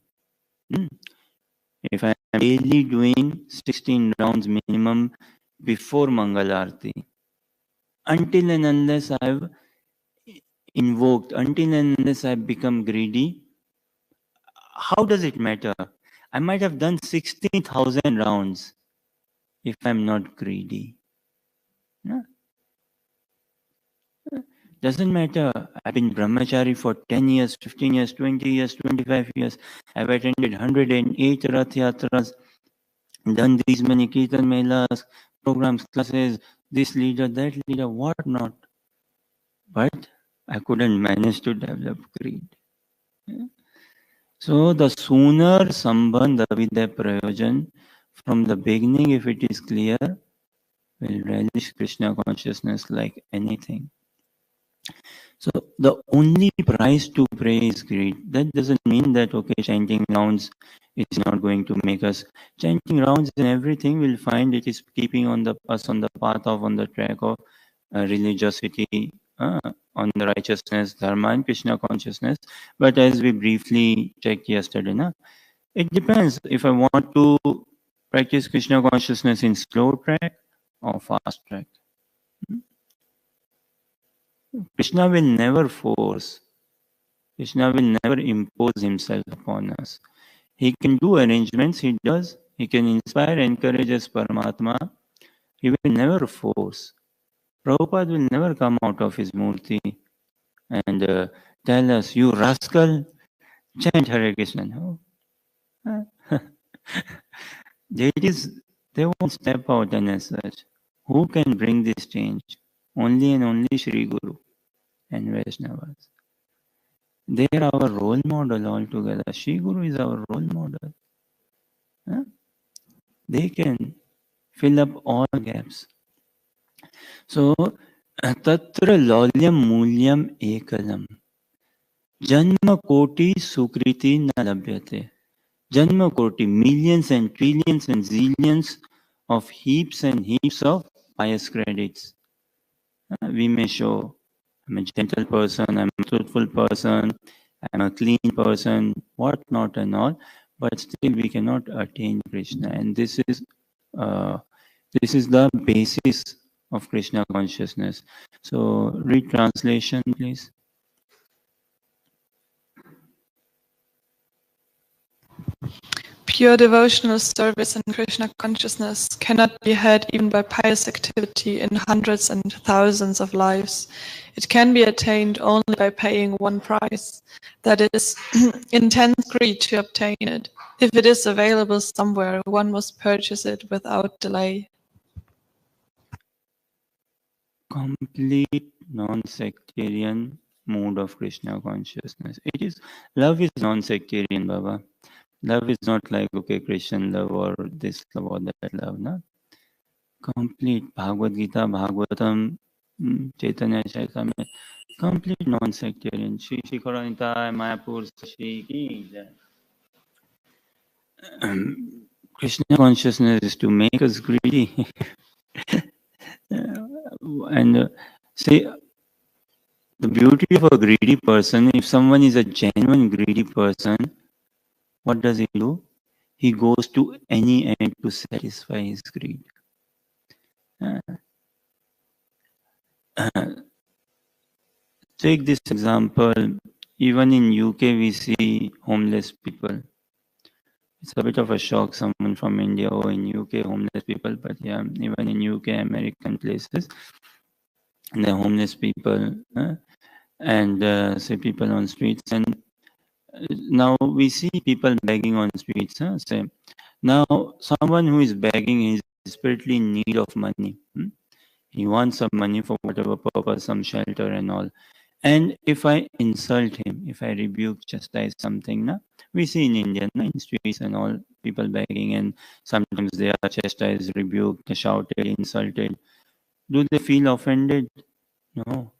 Speaker 1: If I am daily doing 16 rounds minimum before Mangal Aarti, until and unless I've invoked, until and unless I've become greedy, how does it matter? I might have done 16,000 rounds if I'm not greedy. No? Doesn't matter. I've been brahmachari for 10 years, 15 years, 20 years, 25 years. I've attended 108 Rath Yatras, done these many Kirtan Melas, programs, classes, this leader, that leader, what not. But I couldn't manage to develop greed. So the sooner Sambandha Avidya Prayojan from the beginning, if it is clear, will relish Krishna consciousness like anything. So the only price to pray is greed. That doesn't mean that, okay, chanting rounds is not going to make us. Chanting rounds and everything, we'll find it is keeping us on the path of, on the track of religiosity, on the righteousness, dharma and Krishna consciousness. But as we briefly checked yesterday, it depends if I want to practice Krishna consciousness in slow track or fast track. Krishna will never force. Krishna will never impose himself upon us. He can do arrangements, he does. He can inspire, encourage us, Paramatma. He will never force. Prabhupada will never come out of his murti and tell us, you rascal, chant Hare Krishna. No. They won't step out and as such. Who can bring this change? Only and only Sri Guru and Vaishnavas. They are our role model altogether. Sri Guru is our role model. They can fill up all gaps. So, tatra lolyam mulyam ekalam. Janma koti sukriti na labhyate. Janma koti, millions and trillions and zillions of heaps and heaps of pious credits. We may show, I'm a gentle person, I'm a truthful person, I'm a clean person, what not and all, but still we cannot attain Krishna. And this is the basis of Krishna consciousness. So read translation, please.
Speaker 2: Pure devotional service and Krishna consciousness cannot be had even by pious activity in hundreds and thousands of lives. It can be attained only by paying one price, that is, intense greed to obtain it. If it is available somewhere, one must purchase it without delay.
Speaker 1: Complete non-sectarian mode of Krishna consciousness. Love is non-sectarian, Baba. Love is not like, okay, Christian love or this love or that love, no? Complete Bhagavad Gita, Bhagavatam, Chaitanya Chaitamya, complete non-sectarian. Shri Shikharanita, Mayapur, Shri ki jai. Krishna consciousness is to make us greedy. And say, the beauty of a greedy person, if someone is a genuine greedy person, what does he do? He goes to any end to satisfy his greed. Take this example, even in UK we see homeless people. It's a bit of a shock, someone from India or in UK, homeless people, but yeah, even in UK, American places, the homeless people and say people on streets. And now we see people begging on streets. Say, now someone who is begging is desperately in need of money. He wants some money for whatever purpose, some shelter and all. And if I insult him, if I rebuke, chastise something, we see in India, in streets and all, people begging, and sometimes they are chastised, rebuked, shouted, insulted. Do they feel offended? No.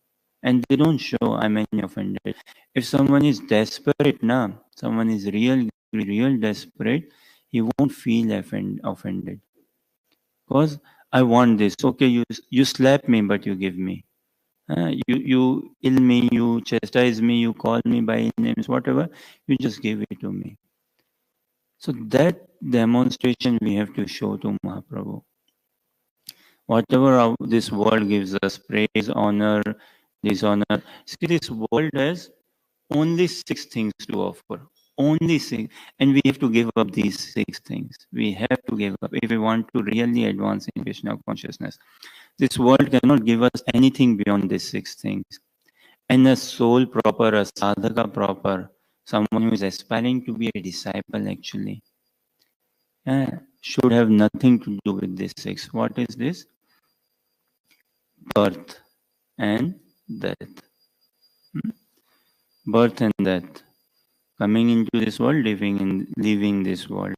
Speaker 1: And they don't show I'm any offended. If someone is desperate, someone is real desperate, he won't feel offended. Because I want this. Okay, you slap me, but you give me. You ill me, you chastise me, you call me by names, whatever, you just give it to me. So that demonstration we have to show to Mahaprabhu. Whatever this world gives us, praise, honor, dishonor. See, this world has only 6 things to offer. Only 6. And we have to give up these 6 things. We have to give up if we want to really advance in Krishna consciousness. This world cannot give us anything beyond these 6 things. And a soul proper, a sadhaka proper, someone who is aspiring to be a disciple actually, should have nothing to do with this 6. What is this? Birth and death. Birth and death. Coming into this world, leaving this world.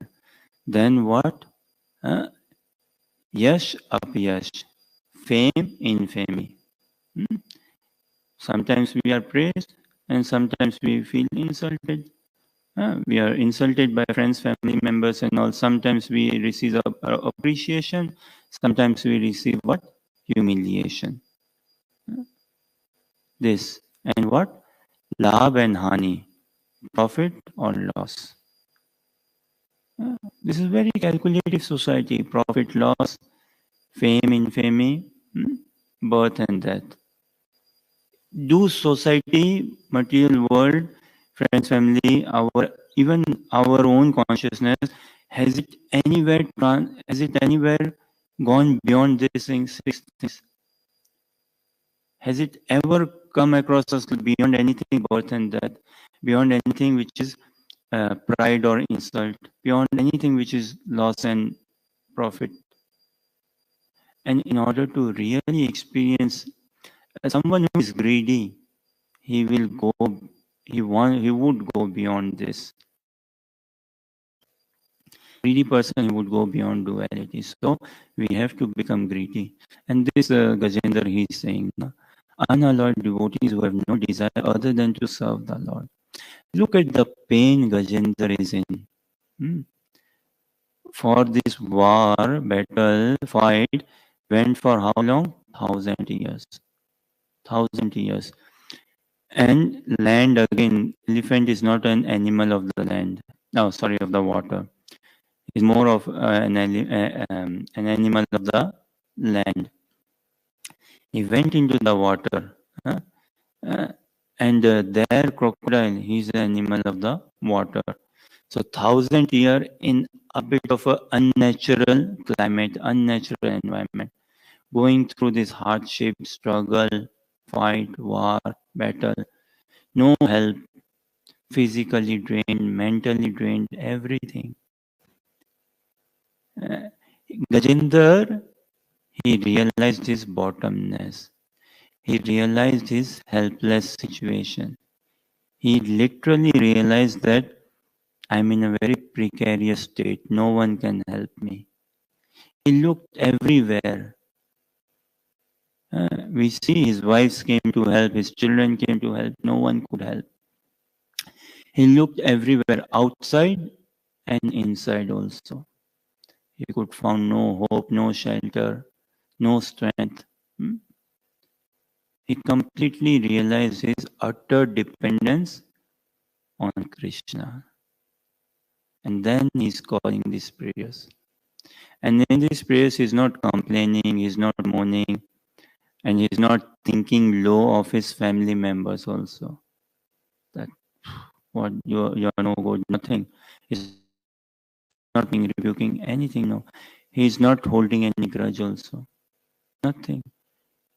Speaker 1: Then what? Yash, apyash. Fame, infamy. Sometimes we are praised and sometimes we feel insulted. We are insulted by friends, family members and all. Sometimes we receive appreciation. Sometimes we receive what? Humiliation. This. And what? Labh and hani. Profit or loss. This is very calculative society. Profit, loss, fame, infamy, birth and death. Do society, material world, friends, family, even our own consciousness, has it anywhere gone beyond these 6 things? Has it ever come across us beyond anything birth and death, beyond anything which is pride or insult, beyond anything which is loss and profit? And in order to really experience someone who is greedy, he would go beyond this. Greedy person, he would go beyond duality. So we have to become greedy. And this Gajendra, he is saying, unalloyed devotees who have no desire other than to serve the Lord. Look at the pain Gajendra is in. For this battle, fight, went for how long? 1,000 years. 1,000 years. And land again, elephant is not an animal of the land. No, sorry, of the water. It's more of an animal of the land. He went into the water. And there crocodile, he's an animal of the water. So 1,000 years in a bit of an unnatural climate, unnatural environment, going through this hardship, struggle, fight, war, battle, no help, physically drained, mentally drained, everything. Gajendra, he realized his bottomness. He realized his helpless situation. He literally realized that I'm in a very precarious state. No one can help me. He looked everywhere. We see his wives came to help, his children came to help. No one could help. He looked everywhere, outside and inside also. He could find no hope, no shelter, no strength. He completely realized his utter dependence on Krishna. And then he's calling these prayers. And in these prayers, he's not complaining, he's not mourning, and he's not thinking low of his family members also. That what you're no good, nothing. He's not being rebuking anything, no. He is not holding any grudge also. Nothing.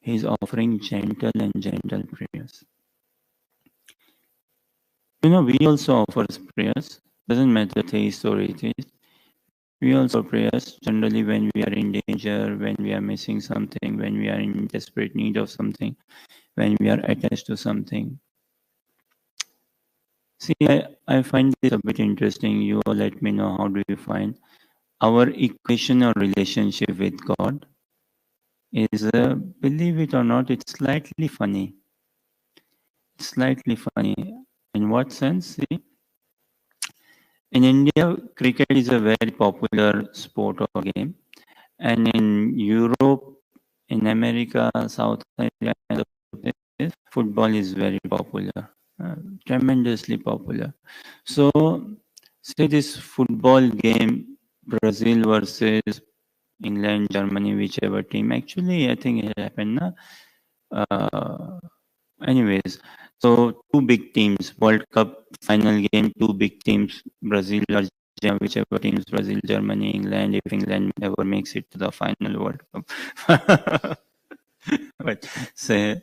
Speaker 1: He is offering gentle and gentle prayers. We also offer prayers. Doesn't matter theist or atheist. We also prayers generally when we are in danger, when we are missing something, when we are in desperate need of something, when we are attached to something. See, I find this a bit interesting. You all let me know how do you find our equation or relationship with God is, believe it or not, it's slightly funny. It's slightly funny. In what sense? See, in India, cricket is a very popular sport or game. And in Europe, in America, South America, and other places, football is very popular, tremendously popular. So, say this football game, Brazil versus England, Germany, whichever team. Actually, I think it happened. Anyways, so two big teams, World Cup final game, two big teams, Brazil, Argentina, whichever teams, Brazil, Germany, England, if England ever makes it to the final World Cup. But say,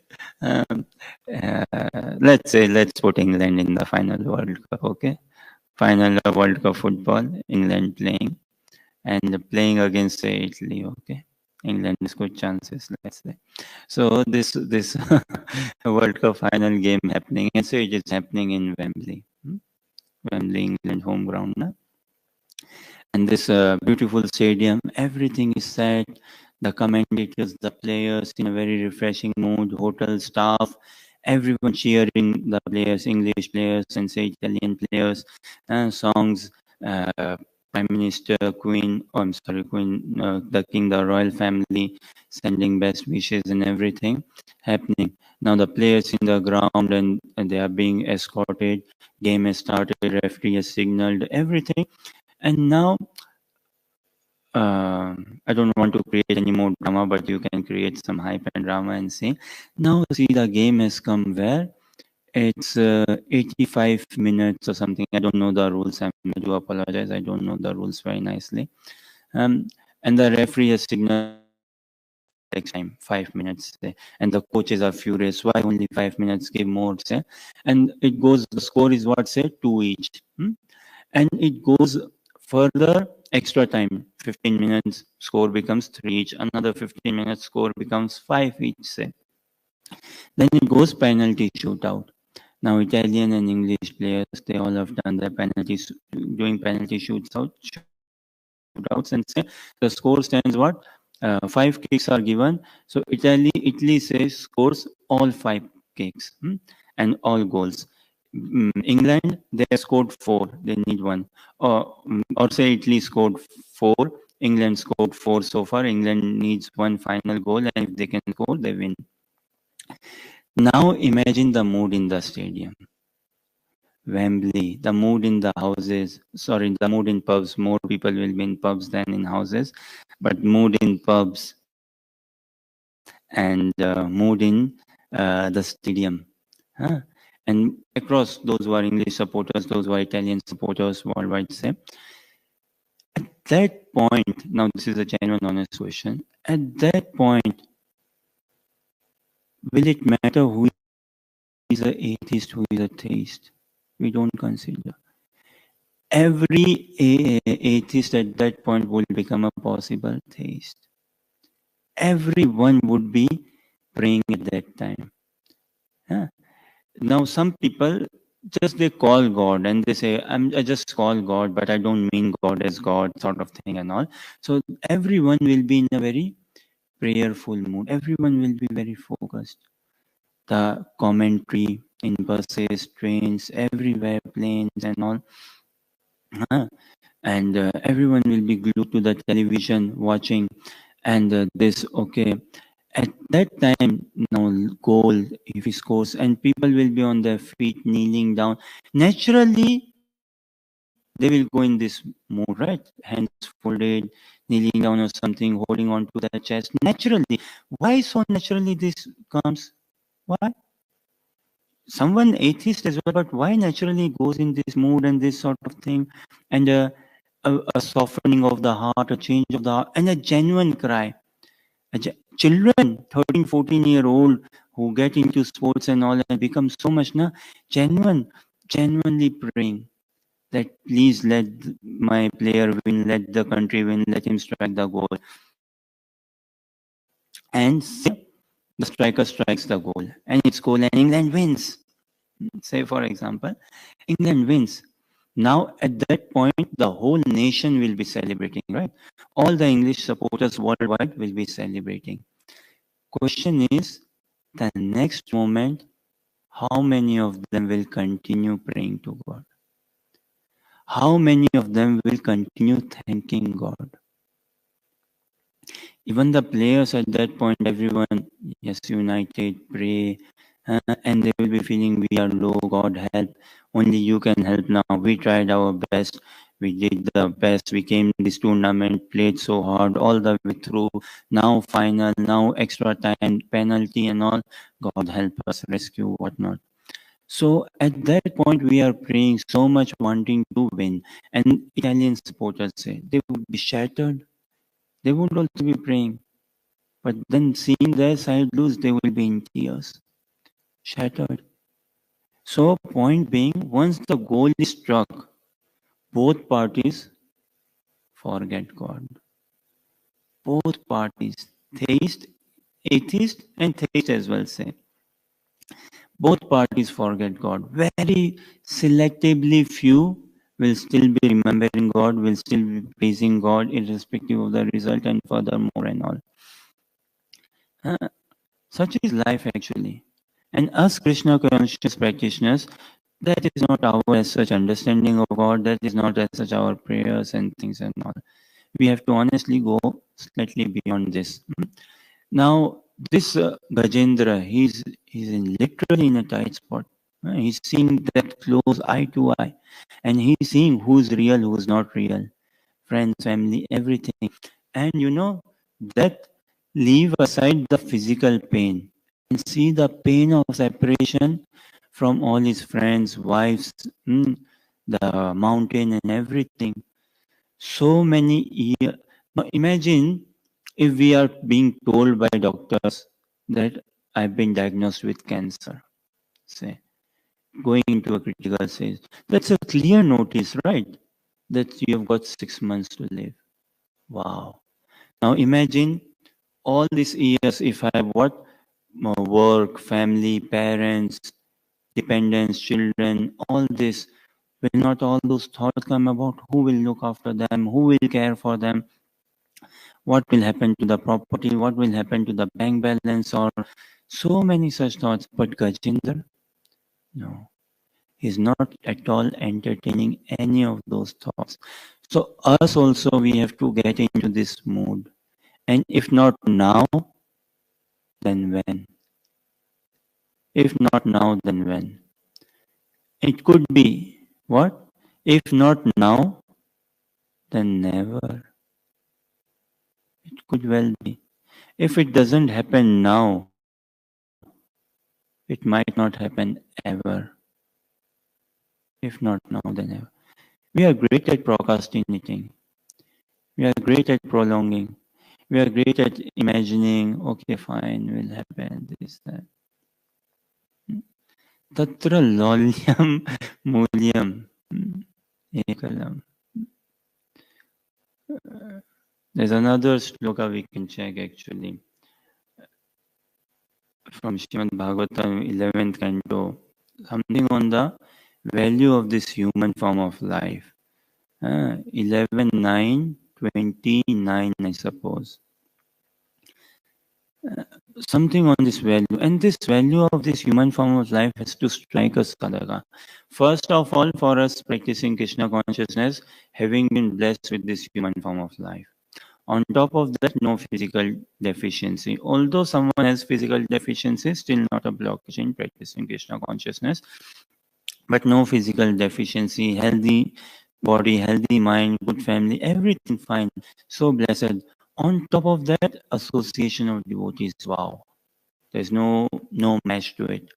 Speaker 1: let's put England in the final World Cup, okay? Final World Cup football, England playing, and playing against, say, Italy, okay? England has good chances, let's say. So this World Cup final game happening, and so it is happening in Wembley, Wembley, England home ground. Na? And this beautiful stadium, everything is set. The commentators, the players in a very refreshing mood, hotel staff, everyone cheering the players, English players and say Italian players, songs, Prime Minister, Queen, Queen, the King, the royal family, sending best wishes and everything happening. Now the players in the ground and they are being escorted. Game has started, referee has signaled everything. And now, I don't want to create any more drama, but you can create some hype and drama and say, now see the game has come where it's 85 minutes or something. I don't know the rules. I do apologize. I don't know the rules very nicely. And the referee has signaled takes time, 5 minutes. And the coaches are furious. Why only 5 minutes? Give more. Say. And it goes, the score is what, say, 2 each. And it goes further, extra time, 15 minutes, score becomes 3 each. Another 15 minutes, score becomes 5 each, say. Then it goes penalty shootout. Now, Italian and English players, they all have done their penalties, doing penalty shootouts and say the score stands what? 5 kicks are given. So Italy says scores all 5 kicks and all goals. England, they scored 4. They need 1. Or say Italy scored 4. England scored 4 so far. England needs 1 final goal, and if they can score, they win. Now imagine the mood in the stadium. Wembley, the mood in the houses, the mood in pubs. More people will be in pubs than in houses, but mood in pubs and mood in the stadium. And across those who are English supporters, those who are Italian supporters worldwide, say, at that point, now this is a genuine, honest question, at that point, will it matter who is an atheist, who is a theist? We don't consider. Every atheist at that point will become a possible theist. Everyone would be praying at that time. Now, some people just they call God and they say, I just call God, but I don't mean God as God, sort of thing and all. So everyone will be in a very prayerful mood. Everyone will be very focused. The commentary in buses, trains, everywhere, planes and all. And everyone will be glued to the television watching. And this, okay. At that time, now goal, if he scores, and people will be on their feet, kneeling down. Naturally, they will go in this mode, right? Hands folded, kneeling down or something, holding on to their chest. Naturally. Why so naturally this comes? Why? Someone atheist as well, but why naturally goes in this mood and this sort of thing? And a softening of the heart, a change of the heart, and a genuine cry. Children, 13, 14-year-old who get into sports and all and become so much genuinely praying that please let my player win, let the country win, let him strike the goal. And the striker strikes the goal and it's goal and England wins. Say for example, England wins. Now at that point, the whole nation will be celebrating, right? All the English supporters worldwide will be celebrating. Question is, the next moment, how many of them will continue praying to God? How many of them will continue thanking God? Even the players at that point, everyone, yes, united, pray, and they will be feeling we are low, God help, only you can help now. We tried our best, we did the best, we came in this tournament, played so hard, all the way through, now final, now extra time, penalty and all, God help us, rescue, whatnot. So at that point, we are praying so much, wanting to win. And Italian supporters say they would be shattered. They would also be praying. But then seeing their side lose, they will be in tears, shattered. So point being, once the goal is struck, both parties forget God. Both parties, theist, atheist, and theist as well say. Both parties forget God. Very selectively few will still be remembering God, will still be praising God irrespective of the result and furthermore and all. Such is life actually. And us Krishna conscious practitioners, that is not our as such understanding of God, that is not as such our prayers and things and all. We have to honestly go slightly beyond this. Now, this Gajendra, he's literally in a tight spot. He's seeing that close eye to eye. And he's seeing who's real, who's not real. Friends, family, everything. And you know, that leave aside the physical pain and see the pain of separation from all his friends, wives, the mountain and everything. So many years. Now imagine if we are being told by doctors that I've been diagnosed with cancer, say, going into a critical stage. That's a clear notice, right? That you have got 6 months to live. Wow. Now imagine all these years if I have what? Work, family, parents, dependents, children, all this. Will not all those thoughts come about? Who will look after them? Who will care for them? What will happen to the property? What will happen to the bank balance? Or so many such thoughts. But Gajendra, no, he's not at all entertaining any of those thoughts. So us also, we have to get into this mood. And if not now, then when? If not now, then when? It could be what? If not now, then never. It could well be. If it doesn't happen now, it might not happen ever. If not now, then ever. We are great at procrastinating. We are great at prolonging. We are great at imagining, okay, fine, will happen, this, that. Tatra lolyam mulyam ekalam. There's another sloka we can check actually from Srimad Bhagavatam 11th canto, something on the value of this human form of life. 11:9:29, I suppose. Something on this value, and this value of this human form of life has to strike us, Sadhaka. First of all, for us practicing Krishna consciousness, having been blessed with this human form of life. On top of that, no physical deficiency. Although someone has physical deficiency, still not a blockage in practicing Krishna consciousness. But no physical deficiency, healthy body, healthy mind, good family, everything fine. So blessed. On top of that, association of devotees. Wow. There's no match to it.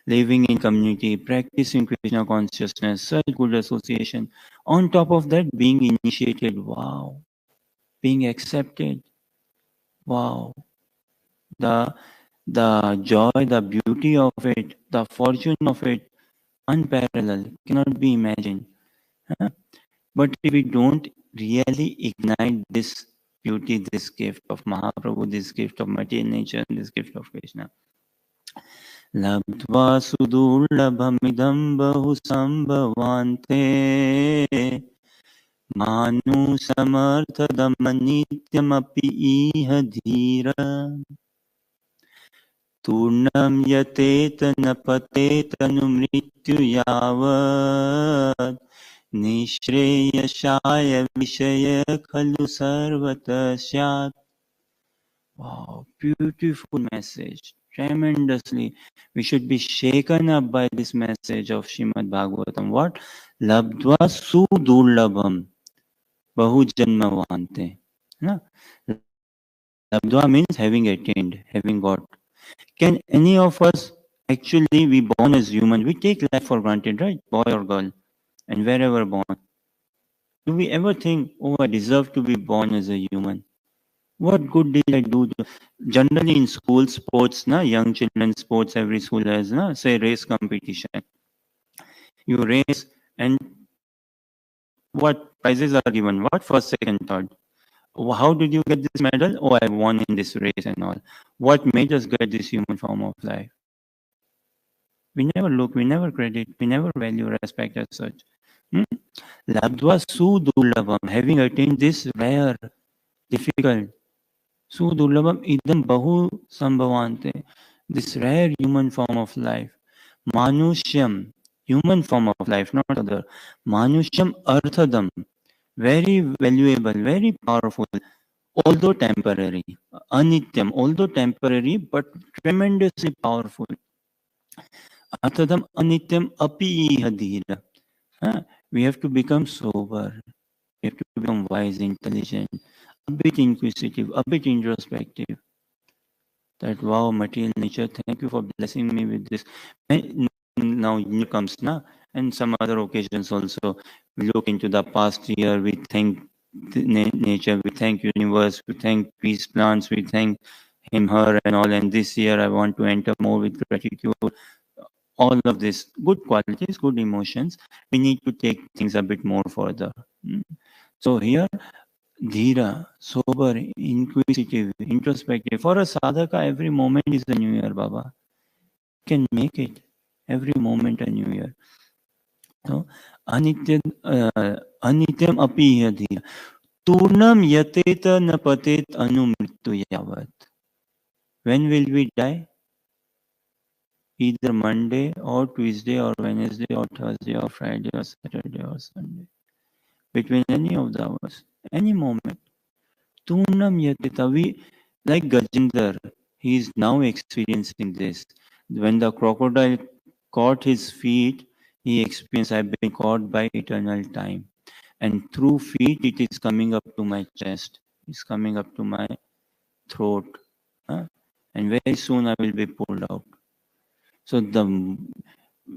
Speaker 1: living in community, practicing Krishna consciousness, such good association. On top of that, being initiated, wow, being accepted, wow, the joy, the beauty of it, the fortune of it, unparalleled, cannot be imagined. Huh? But if we don't really ignite this beauty, this gift of Mahaprabhu, this gift of material nature, this gift of Krishna, लब्ध्वा सुदुर्लभमिदं बहु सम्भवान्ते मानुषमर्थदमनित्यमपि इह धीर तूर्णं यतेत न पतेत नु मृत्युयावत् निःश्रेयसाय विषय खलु सर्वतः स्यात्. Wow, beautiful message. Tremendously. We should be shaken up by this message of Srimad Bhagavatam. What? Labdva sudurlabham. Bahu janmavante. No? Labdva means having attained, having got. Can any of us actually be born as human? We take life for granted, right? Boy or girl. And wherever born. Do we ever think, oh, I deserve to be born as a human? What good did I do? Generally in school sports, young children sports, every school has, say race competition. You race and what prizes are given? What? First, second, third. How did you get this medal? Oh, I won in this race and all. What made us get this human form of life? We never look, we never credit, we never value respect as such. Labdva sudurlabham, having attained this rare, difficult, Sudurlabham idam bahu sambhavante. This rare human form of life. Manushyam, human form of life, not other. Manushyam arthadam, very valuable, very powerful, although temporary. Anityam, although temporary, but tremendously powerful. Arthadam anityam api hadira. We have to become sober. We have to become wise, intelligent, a bit inquisitive, a bit introspective. That wow, material nature, thank you for blessing me with this. Now new comes, and some other occasions also. We look into the past year, we thank nature, we thank universe, we thank peace plants, we thank him, her, and all. And this year, I want to enter more with gratitude. All of this good qualities, good emotions. We need to take things a bit more further. So here, Dhira, sober, inquisitive, introspective. For a sadhaka, every moment is a new year, Baba. You can make it. Every moment a new year. So, anityam api dhira. Turnam yateta napatet anumrittu yavat. When will we die? Either Monday or Tuesday or Wednesday or Thursday or Friday or Saturday or Sunday. Between any of the hours. Any moment. Turnam yateta. We, like Gajendra, he is now experiencing this. When the crocodile caught his feet, he experienced, I've been caught by eternal time. And through feet, it is coming up to my chest. It's coming up to my throat. And very soon I will be pulled out. So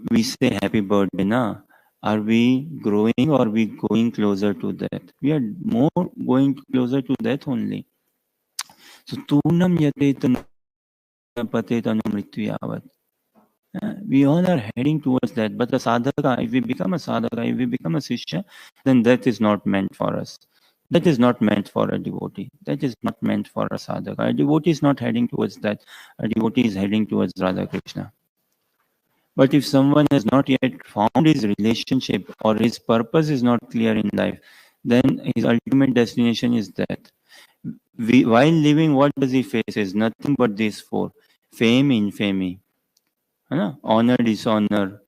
Speaker 1: we say happy birthday, Are we growing or are we going closer to death? We are more going closer to death only. So turnam yateta pateta mrityu yavat. We all are heading towards that. But a sadhaka, if we become a sadhaka, if we become a shishya, then that is not meant for us. That is not meant for a devotee. That is not meant for a sadhaka. A devotee is not heading towards that. A devotee is heading towards Radha Krishna. But if someone has not yet found his relationship or his purpose is not clear in life, then his ultimate destination is death. While living, what does he face? Is nothing but these four: fame, infamy, honor, dishonor,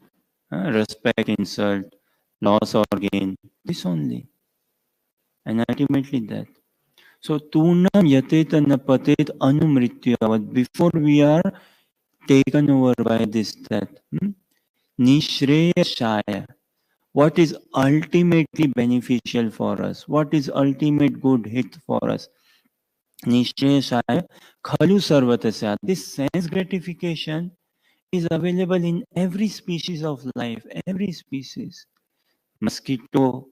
Speaker 1: respect, insult, loss or gain. This only. And ultimately death. So, tunam yateta napatet anumrityavat. Before we are taken over by this death. Nishreyashaya. What is ultimately beneficial for us? What is ultimate good hit for us? Nishreyashaya khalu sarvatasya. This sense gratification is available in every species of life, every species. Mosquito,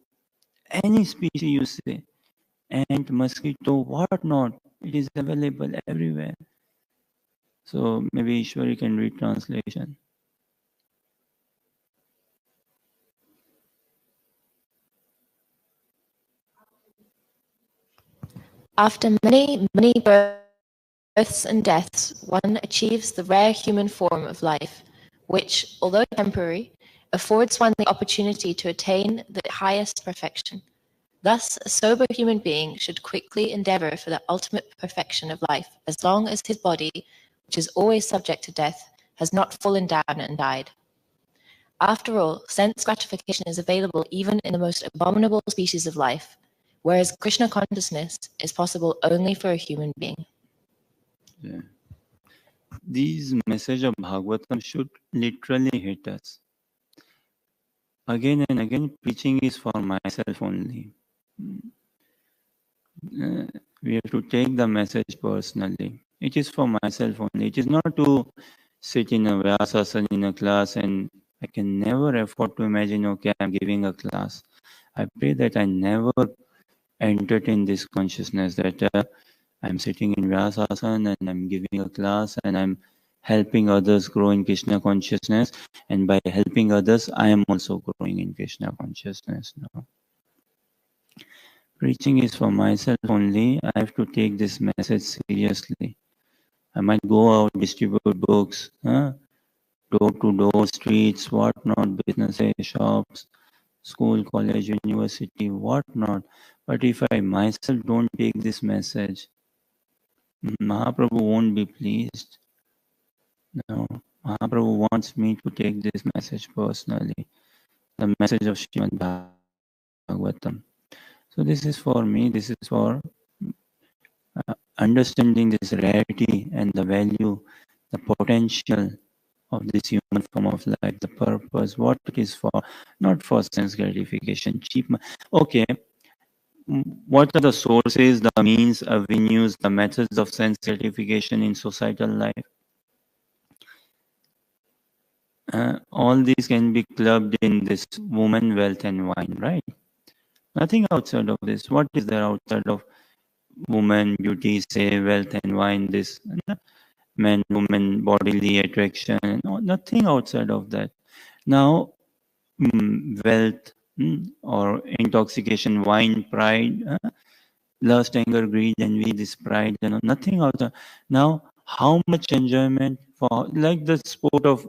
Speaker 1: any species you say, ant, mosquito, what not, it is available everywhere. So maybe Ishwari can read translation.
Speaker 3: After many, many births and deaths, one achieves the rare human form of life, which, although temporary, affords one the opportunity to attain the highest perfection. Thus, a sober human being should quickly endeavor for the ultimate perfection of life, as long as his body, which is always subject to death, has not fallen down and died. After all, sense gratification is available even in the most abominable species of life, whereas Krishna consciousness is possible only for a human being.
Speaker 1: Yeah. These message of Bhagavatam should literally hit us. Again and again, preaching is for myself only. We have to take the message personally. It is for myself only. It is not to sit in a Vyasasana in a class, and I can never afford to imagine, okay, I'm giving a class. I pray that I never entertain this consciousness that I'm sitting in Vyasasana and I'm giving a class and I'm helping others grow in Krishna consciousness, and by helping others, I am also growing in Krishna consciousness. No. Preaching is for myself only. I have to take this message seriously. I might go out, distribute books, door to door, streets, whatnot, businesses, shops, school, college, university, whatnot. But if I myself don't take this message, Mahaprabhu won't be pleased. No, Mahaprabhu wants me to take this message personally, the message of Srimad Bhagavatam. So this is for me, this is for understanding this rarity and the value, the potential of this human form of life, the purpose, what it is for, not for sense gratification, cheap. Okay, what are the sources, the means, avenues, the methods of sense gratification in societal life? All these can be clubbed in this woman, wealth, and wine, right? Nothing outside of this. What is there outside of woman, beauty, say, wealth, and wine? This man, woman, bodily attraction, no, nothing outside of that. Now, wealth or intoxication, wine, pride, lust, anger, greed, envy, this pride, nothing outside. Now, how much enjoyment for, like the sport of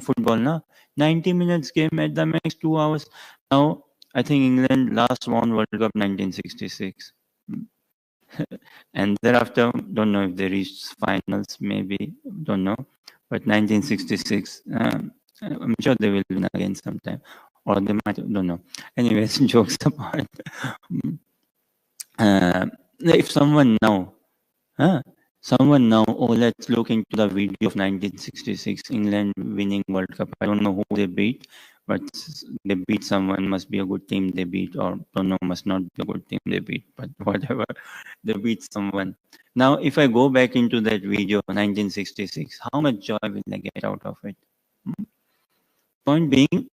Speaker 1: football, 90 minutes game at the max, 2 hours. Now, I think England last won World Cup 1966. And thereafter, don't know if they reached finals, maybe, don't know. But 1966, I'm sure they will win again sometime. Or they might, don't know. Anyways, jokes apart. If someone now, oh, let's look into the video of 1966, England winning World Cup. I don't know who they beat, but they beat someone, must be a good team they beat, or don't know, must not be a good team they beat, but whatever, they beat someone. Now, if I go back into that video, 1966, how much joy will I get out of it? Point being,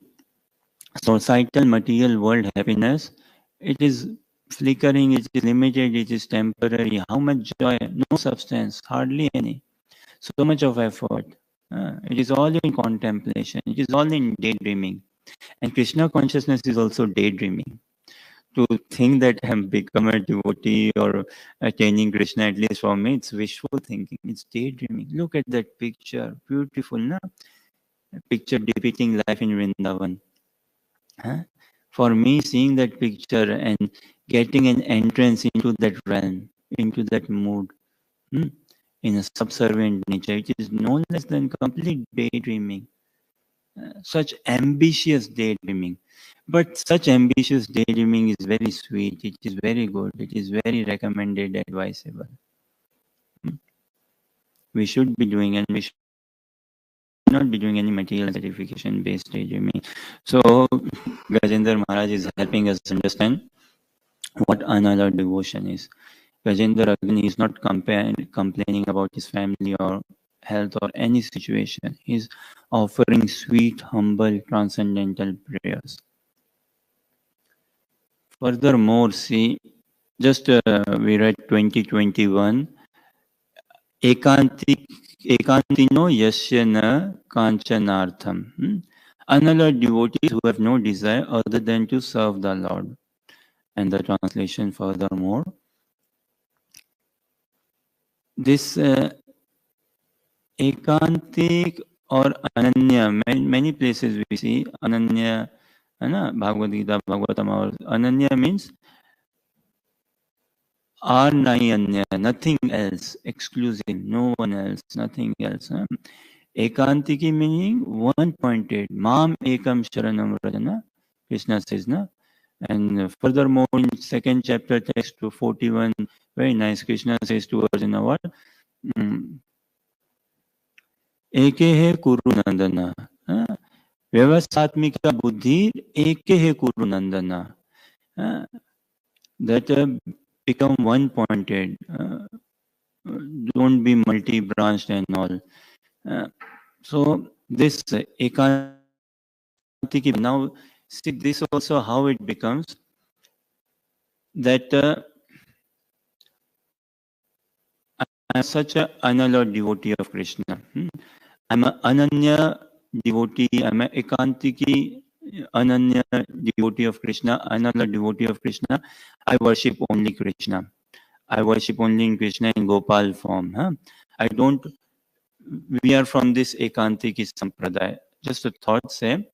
Speaker 1: societal material world happiness, it is flickering, it is limited, it is temporary. How much joy? No substance, hardly any. So much of effort. It is all in contemplation. It is all in daydreaming. And Krishna consciousness is also daydreaming. To think that I'm become a devotee or attaining Krishna, at least for me, it's wishful thinking. It's daydreaming. Look at that picture. Beautiful, na? A picture depicting life in Vrindavan. For me, seeing that picture and getting an entrance into that realm, into that mood, in a subservient nature, it is no less than complete daydreaming. Such ambitious daydreaming. But such ambitious daydreaming is very sweet, it is very good, it is very recommended, advisable. We should be doing, and we should not be doing any material gratification based daydreaming. So Gajendra Maharaj is helping us understand what another devotion is. Gajendra, again, he is not complaining about his family or health, or any situation. He's offering sweet, humble, transcendental prayers. Furthermore, see, just we read 2021, Ekantino yasya na kanchanartham. Another devotees who have no desire other than to serve the Lord. And the translation furthermore, this Ekantik or Ananya, many places we see Ananya, Bhagavad Gita, Bhagavatam, or Ananya means Arnayanya, nothing else, exclusive, no one else, nothing else. Ekantiki meaning one-pointed. Mam ekam sharanam rajana, Krishna says, na? And furthermore, in second chapter, text 41, very nice, Krishna says to Arjuna, what? Eke he kuru nandana. Vyavasthatmika buddhi eke he kuru nandana. That become one-pointed. Don't be multi-branched and all. So this ekantiki, now see this also how it becomes that I'm such an unalloyed devotee of Krishna. I'm an Ananya devotee, I'm an Ekantiki Ananya devotee of Krishna, another devotee of Krishna. I worship only Krishna. I worship only in Krishna in Gopal form. I don't, we are from this Ekantiki Sampradaya. Just a thought, say,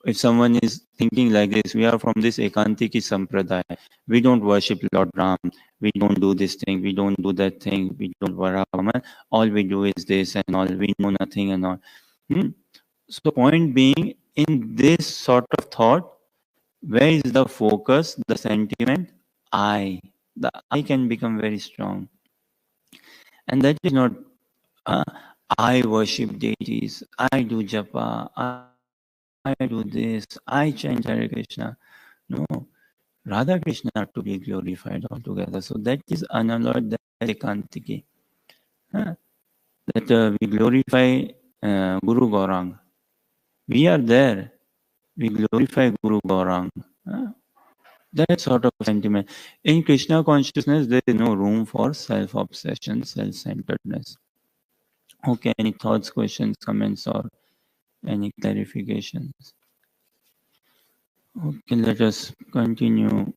Speaker 1: if someone is thinking like this, we are from this Ekantiki Sampradaya. We don't worship Lord Ram. We don't do this thing. We don't do that thing. We don't Varahaman. All we do is this and all. We know nothing and all. So point being, in this sort of thought, where is the focus, the sentiment? I. The I can become very strong. And that is not, I worship deities. I do japa. I do this. I chant Hare Krishna. No. Radha Krishna are to be glorified altogether. So that is unalloyed, that is Ekantiki. That we glorify Guru Gaurang. We are there. We glorify Guru Gaurang. That sort of sentiment. In Krishna consciousness, there is no room for self-obsession, self-centeredness. Okay, any thoughts, questions, comments, or any clarifications? Okay, let us continue.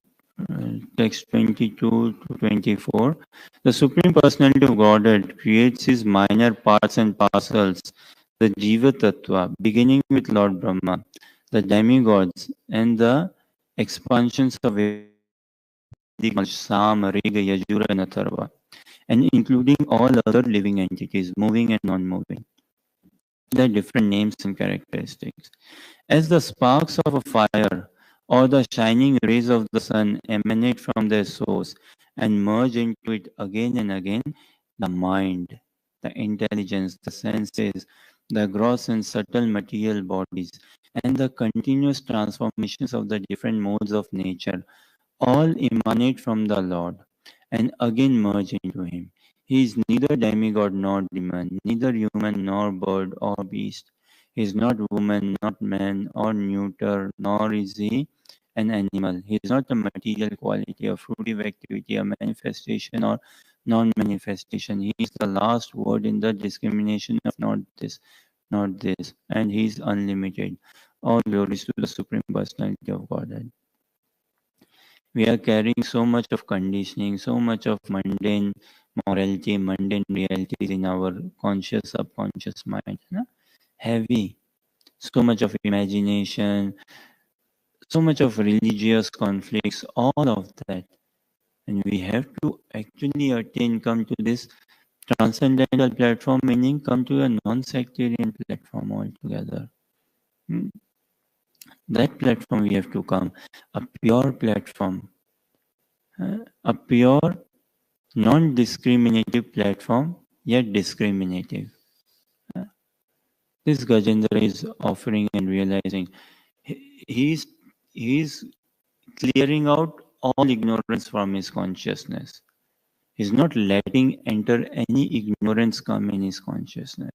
Speaker 1: Text 22 to 24. The Supreme Personality of Godhead creates his minor parts and parcels, the Jiva Tattva, beginning with Lord Brahma, the demigods, and the expansions of Vedic Sam, Riga, Yajura, and Atharva, and including all other living entities, moving and non-moving. Their different names and characteristics. As the sparks of a fire or the shining rays of the sun emanate from their source and merge into it again and again, the mind, the intelligence, the senses, the gross and subtle material bodies, and the continuous transformations of the different modes of nature all emanate from the Lord and again merge into him. He is neither demigod nor demon, neither human nor bird or beast. He is not woman, not man, or neuter, nor is he an animal. He is not a material quality, a fruitive activity, a manifestation or non-manifestation. He is the last word in the discrimination of not this, and he is unlimited. All glories to the Supreme Personality of Godhead. We are carrying so much of conditioning, so much of mundane morality, mundane realities in our conscious, subconscious mind. Heavy. So much of imagination, so much of religious conflicts, all of that. And we have to actually come to this transcendental platform, meaning come to a non-sectarian platform altogether. That platform we have to come, a pure platform, a pure non-discriminative platform, yet discriminative. This Gajendra is offering and realizing. He is clearing out all ignorance from his consciousness. He's not letting enter any ignorance come in his consciousness.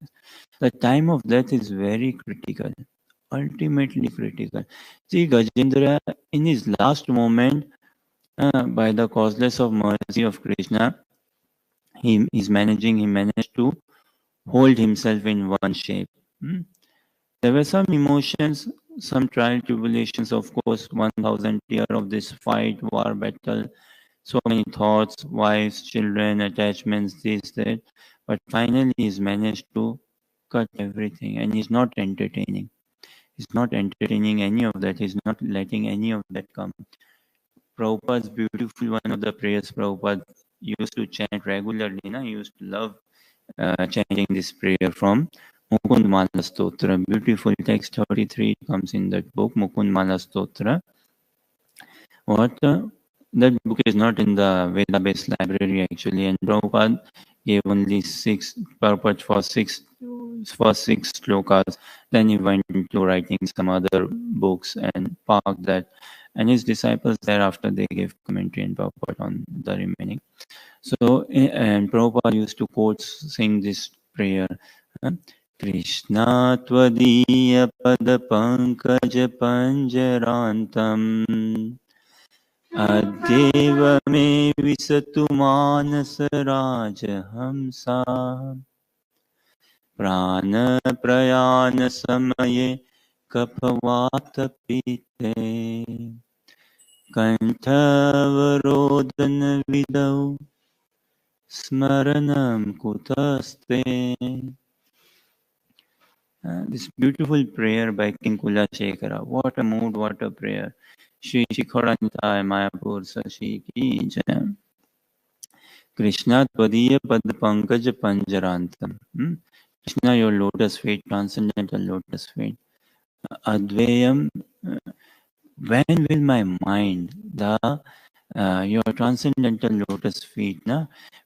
Speaker 1: The time of death is very critical, ultimately critical. See, Gajendra, in his last moment, by the causeless of mercy of Krishna, he managed to hold himself in one shape. There were some emotions, some trial tribulations, of course, 1000 years of this fight, war, battle, so many thoughts, wives, children, attachments, this, that. But finally, he's managed to cut everything and he's not entertaining. He's not entertaining any of that. He's not letting any of that come. Prabhupada's beautiful, one of the prayers Prabhupada used to chant regularly. He used to love chanting this prayer from Mukund Mala Stotra. Beautiful text 33 comes in that book, Mukund Mala Stotra. What? That book is not in the Veda-based library actually, and Prabhupada gave only purport for six slokas. Then he went into writing some other books and parked that. And his disciples thereafter they gave commentary and purport on the remaining. So, and Prabhupada used to sing this prayer. Krishna Tvadiya Pada Pankaj Panjarantam Adeva Me Visatu Manas Rajhamsa Prana Prayana Samaye Kapavata Pite Kantavarodana Vidau Smaranam Kutaste. This beautiful prayer by King Kula Shekhara. What a mood, what a prayer. Shri Shikhoranitaya Mayapur Sashi Ki Jai. Krishna Tvadiya Pad Pankaj Panjarantam. Krishna, your lotus feet, transcendental lotus feet. Advayam, when will my mind, your transcendental lotus feet,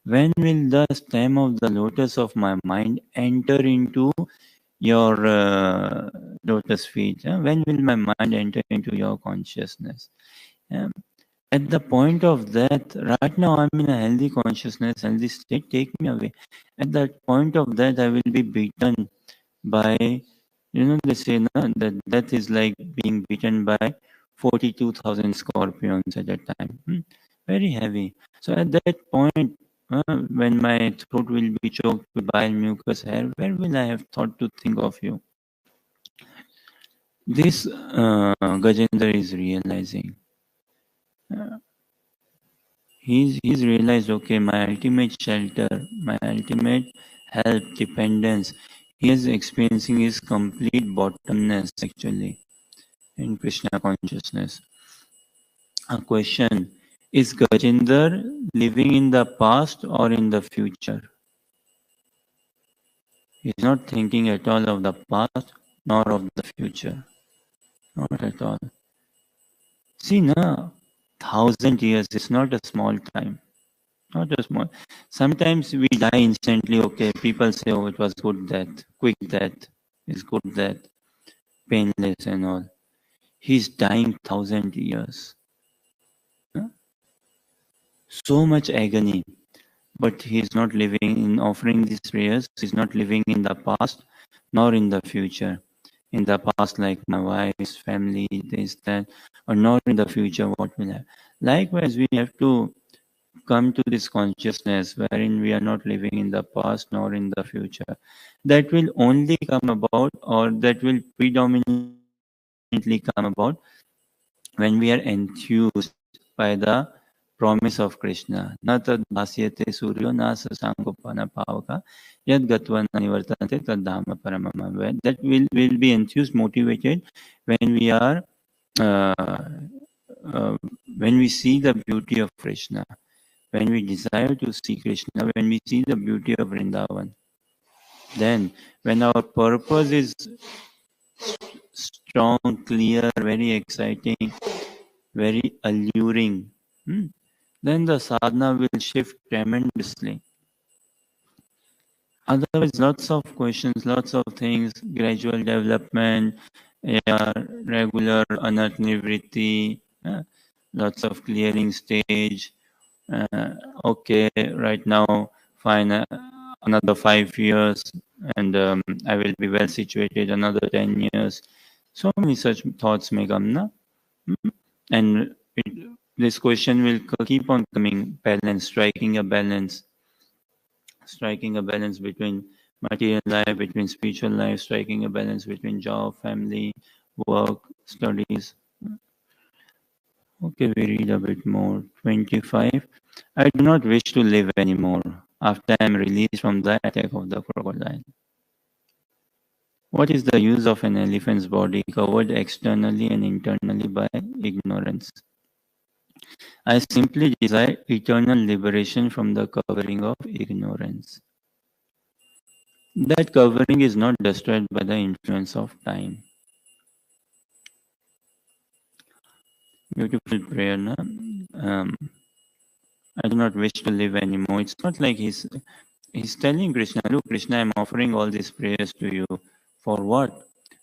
Speaker 1: when will the stem of the lotus of my mind enter into your lotus feet? When will my mind enter into your consciousness? At the point of death, right now I'm in a healthy consciousness, healthy state, take me away. At that point of death, I will be beaten by, they say that death is like being beaten by 42,000 scorpions at that time. Very heavy. So at that point, when my throat will be choked with bile, mucus, hair, where will I have thought to think of you? This Gajendra is realizing. He's realized, okay, my ultimate shelter, my ultimate help, dependence, he is experiencing his complete bottomness actually in Krishna consciousness. A question, is Gajendra living in the past or in the future? He's not thinking at all of the past nor of the future. Not at all. See, 1,000 years is not a small time. Not a small. Sometimes we die instantly. Okay, people say, "Oh, it was good death, quick death, is good death, painless and all." He's dying 1,000 years. So much agony, but he's not living in offering these prayers. He's not living in the past, nor in the future. In the past, like my wife's family, this, that, or nor in the future, what will happen. Likewise, we have to come to this consciousness wherein we are not living in the past nor in the future. That will only come about, or that will predominantly come about when we are enthused by the promise of Krishna. Na tad bhasyate suryo na sasangopana pavaka yad gatva nivartante tad dhamma paramama. That will be enthused, motivated when we are when we see the beauty of Krishna. When we desire to see Krishna, when we see the beauty of Vrindavan, then when our purpose is strong, clear, very exciting, very alluring, then the sadhana will shift tremendously. Otherwise, lots of questions, lots of things, gradual development, regular anarth nivritti, lots of clearing stage, Okay, right now, fine, another 5 years, and I will be well situated. Another 10 years. So many such thoughts may come, na? And this question will keep on coming. Balance, striking a balance between material life, between spiritual life, striking a balance between job, family, work, studies. Okay, we read a bit more. 25. I do not wish to live anymore after I am released from the attack of the crocodile. What is the use of an elephant's body covered externally and internally by ignorance? I simply desire eternal liberation from the covering of ignorance. That covering is not destroyed by the influence of time. Beautiful prayer, na? I do not wish to live anymore. It's not like he's telling Krishna, look, Krishna, I'm offering all these prayers to you. For what?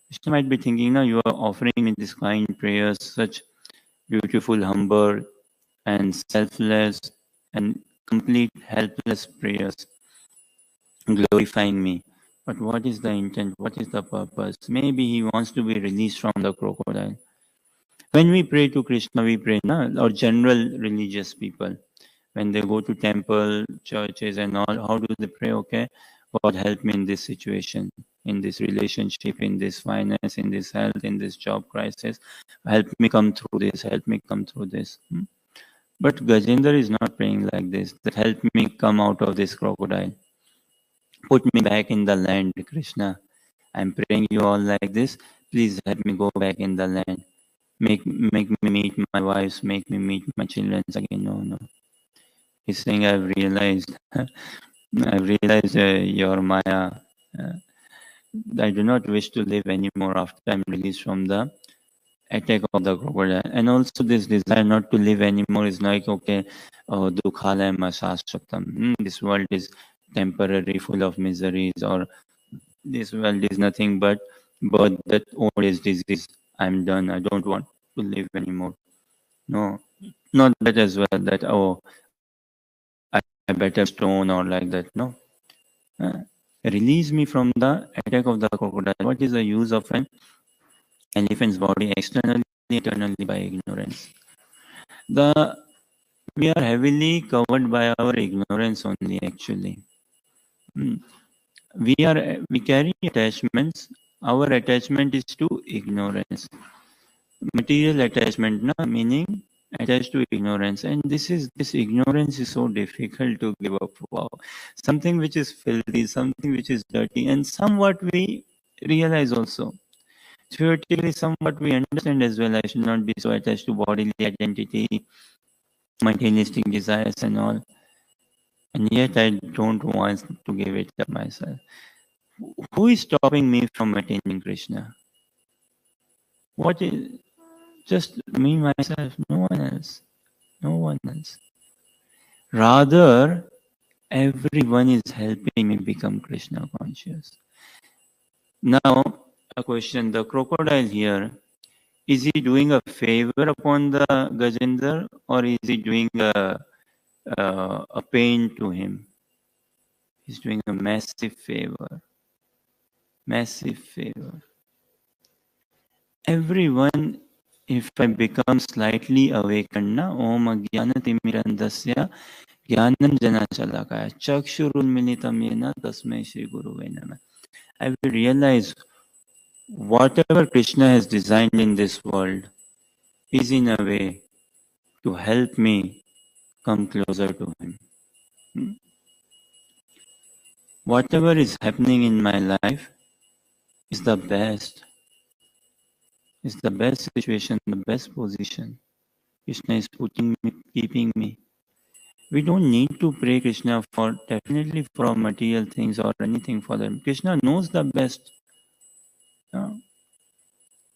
Speaker 1: Krishna might be thinking, now you are offering me these kind prayers, such beautiful, humble, and selfless, and complete helpless prayers, glorifying me. But what is the intent? What is the purpose? Maybe he wants to be released from the crocodile. When we pray to Krishna, we pray, or general religious people, when they go to temple, churches and all, how do they pray? Okay, God help me in this situation, in this relationship, in this finance, in this health, in this job crisis. Help me come through this, help me come through this. But Gajendra is not praying like this, that help me come out of this crocodile. Put me back in the land, Krishna. I'm praying you all like this. Please help me go back in the land. Make me meet my wives, make me meet my children again. No. He's saying, I've realized your Maya. I do not wish to live anymore after I'm released from the attack of the crocodile. And also this desire not to live anymore is like, okay, dukhalayam asashvatam. This world is temporary, full of miseries, or this world is nothing but birth, death, old age, disease. I'm done. I don't want to live anymore. No, not that as well, that, I better stone or like that. No. Release me from the attack of the crocodile. What is the use of an elephant's body externally, internally by ignorance? We are heavily covered by our ignorance only, actually. We carry attachments. Our attachment is to ignorance. Material attachment, meaning attached to ignorance, and this ignorance is so difficult to give up. Wow, something which is filthy, something which is dirty, and somewhat we realize also. Theoretically, somewhat we understand as well. I should not be so attached to bodily identity, materialistic desires, and all. And yet, I don't want to give it up myself. Who is stopping me from attaining Krishna? What is just me, myself, no one else. No one else. Rather, everyone is helping me become Krishna conscious. Now, a question, the crocodile here, is he doing a favor upon the Gajendra, or is he doing a pain to him? He's doing a massive favor. Massive favor. Everyone, if I become slightly awakened, Om Ajnanatirmirandasya Jnananjana Shalakaya Chakshurunmilitam Yena Tasmai Shri Guruve Namah. I will realize whatever Krishna has designed in this world is in a way to help me come closer to him. Whatever is happening in my life is the best. It's the best situation, the best position. Krishna is putting me, keeping me. We don't need to pray Krishna for definitely for material things or anything for them. Krishna knows the best.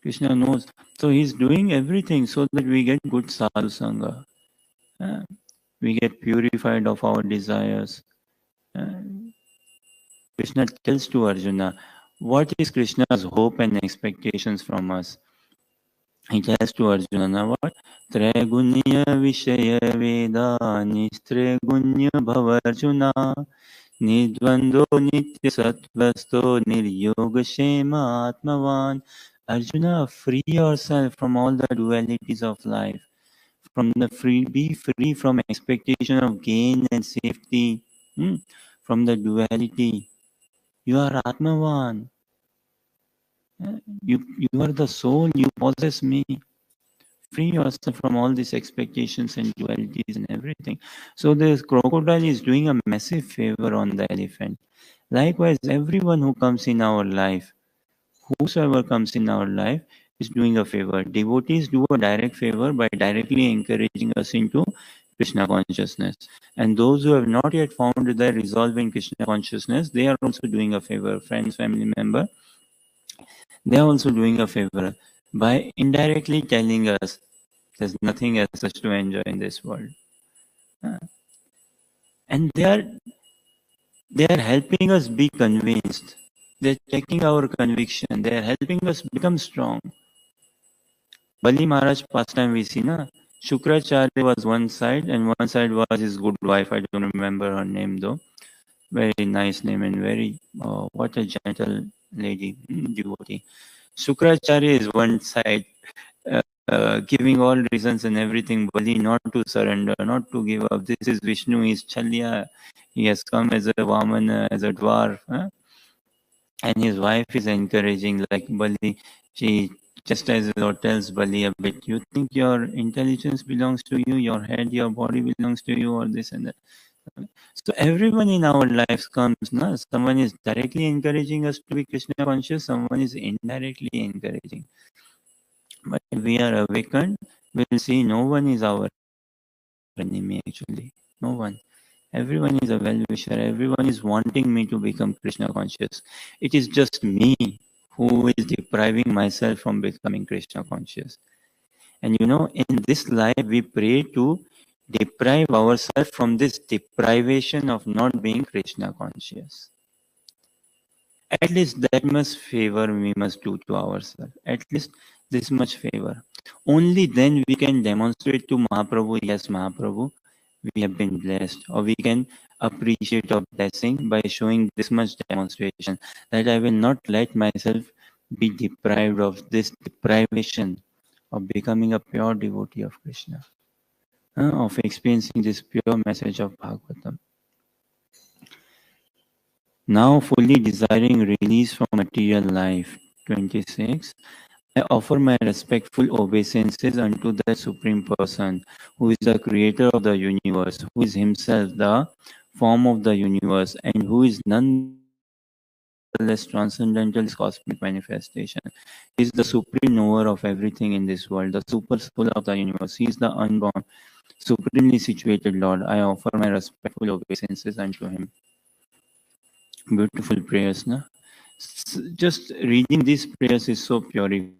Speaker 1: Krishna knows. So he's doing everything so that we get good sadhu sangha. We get purified of our desires. Krishna tells to Arjuna, what is Krishna's hope and expectations from us? He tells to Arjuna, now what? Tregunya Vishaya Veda Nistregunya Bhavarjuna Nidvando Nitya Sattvasto Niryoga Shema Atmavan. Arjuna, free yourself from all the dualities of life. Be free from expectation of gain and safety. From the duality. You are Atmavan. You are the soul, you possess me. Free yourself from all these expectations and dualities and everything. So the crocodile is doing a massive favor on the elephant. Likewise, everyone who comes in our life, whosoever comes in our life, is doing a favor. Devotees do a direct favor by directly encouraging us into Krishna consciousness. And those who have not yet found their resolve in Krishna consciousness, they are also doing a favor. Friends, family member, they are also doing a favor by indirectly telling us there's nothing as such to enjoy in this world. And they are helping us be convinced. They're checking our conviction. They are helping us become strong. Bali Maharaj pastime we see, na? Shukracharya was one side and one side was his good wife. I don't remember her name though. Very nice name and very, what a gentle lady, devotee. Shukracharya is one side, giving all reasons and everything, Bali not to surrender, not to give up. This is Vishnu, he's Chalya, he has come as a Vamana, as a dwarf. And his wife is encouraging, like Bali, she chastises or tells Bali a bit, you think your intelligence belongs to you, your head, your body belongs to you, or this and that. So everyone in our lives comes, no? Someone is directly encouraging us to be Krishna conscious, someone is indirectly encouraging. But if we are awakened, we'll see no one is our enemy actually. No one. Everyone is a well-wisher. Everyone is wanting me to become Krishna conscious. It is just me who is depriving myself from becoming Krishna conscious. And you know, in this life, we pray to deprive ourselves from this deprivation of not being Krishna conscious. At least that much favor we must do to ourselves. At least this much favor. Only then we can demonstrate to Mahaprabhu, yes, Mahaprabhu, we have been blessed, or we can appreciate our blessing by showing this much demonstration that I will not let myself be deprived of this deprivation of becoming a pure devotee of Krishna, of experiencing this pure message of Bhagavatam. Now fully desiring release from material life. 26. I offer my respectful obeisances unto the Supreme Person, who is the creator of the universe, who is himself the form of the universe, and who is none the less transcendental cosmic manifestation. He is the supreme knower of everything in this world, the super soul of the universe. He is the unborn, supremely situated Lord. I offer my respectful obeisances unto him. Beautiful prayers, na? Just reading these prayers is so purifying.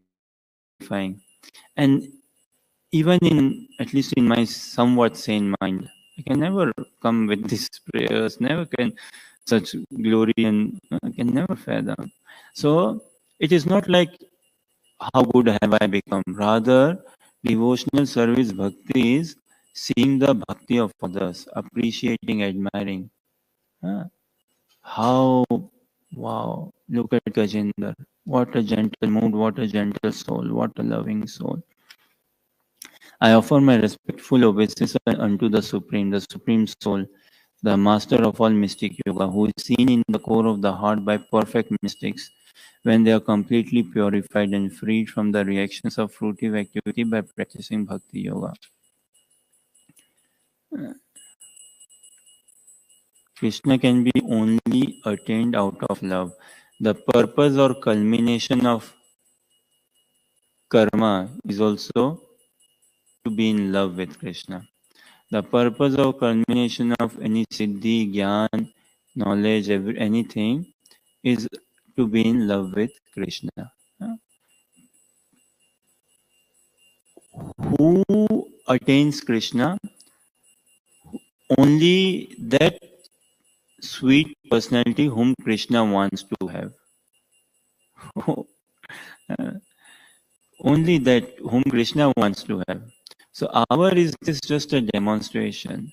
Speaker 1: And even in, at least in my somewhat sane mind, I can never come with these prayers, never can such glory and can never fathom. So it is not like how good have I become. Rather, devotional service bhakti is seeing the bhakti of others, appreciating, admiring. How, wow, look at Gajendra. What a gentle mood, what a gentle soul, what a loving soul. I offer my respectful obeisance unto the Supreme Soul, the Master of all mystic yoga, who is seen in the core of the heart by perfect mystics when they are completely purified and freed from the reactions of fruitive activity by practicing Bhakti Yoga. Krishna can be only attained out of love. The purpose or culmination of karma is also to be in love with Krishna. The purpose of culmination of any siddhi, gyan, knowledge, anything is to be in love with Krishna. Who attains Krishna? Only that sweet personality whom Krishna wants to have. only that whom Krishna wants to have. So our is this just a demonstration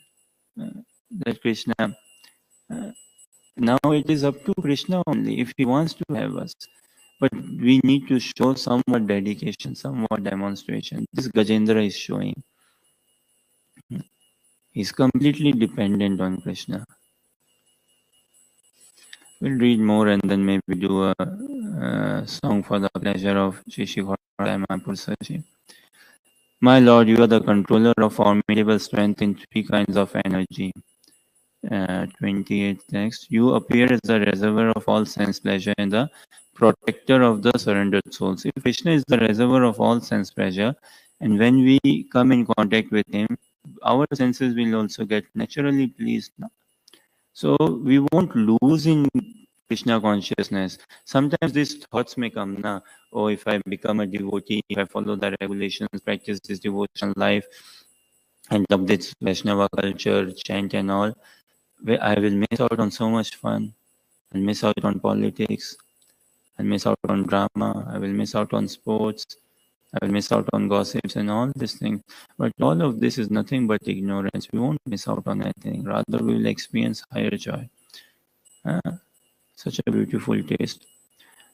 Speaker 1: that Krishna, now it is up to Krishna only if he wants to have us. But we need to show somewhat dedication, somewhat demonstration. This Gajendra is showing. He's completely dependent on Krishna. We'll read more and then maybe do a song for the pleasure of Shri Shri Mahaprabhu. My Lord, you are the controller of formidable strength in three kinds of energy. 28th text. You appear as the reservoir of all sense pleasure and the protector of the surrendered souls. If Krishna is the reservoir of all sense pleasure, and when we come in contact with him, our senses will also get naturally pleased. So we won't lose in Krishna consciousness. Sometimes these thoughts may come, na, oh, if I become a devotee, if I follow the regulations, practice this devotional life, and adopt this Vaishnava culture, chant and all, I will miss out on so much fun, and miss out on politics, and miss out on drama, I will miss out on sports, I will miss out on gossips and all these things. But all of this is nothing but ignorance. We won't miss out on anything. Rather, we will experience higher joy. Such a beautiful taste.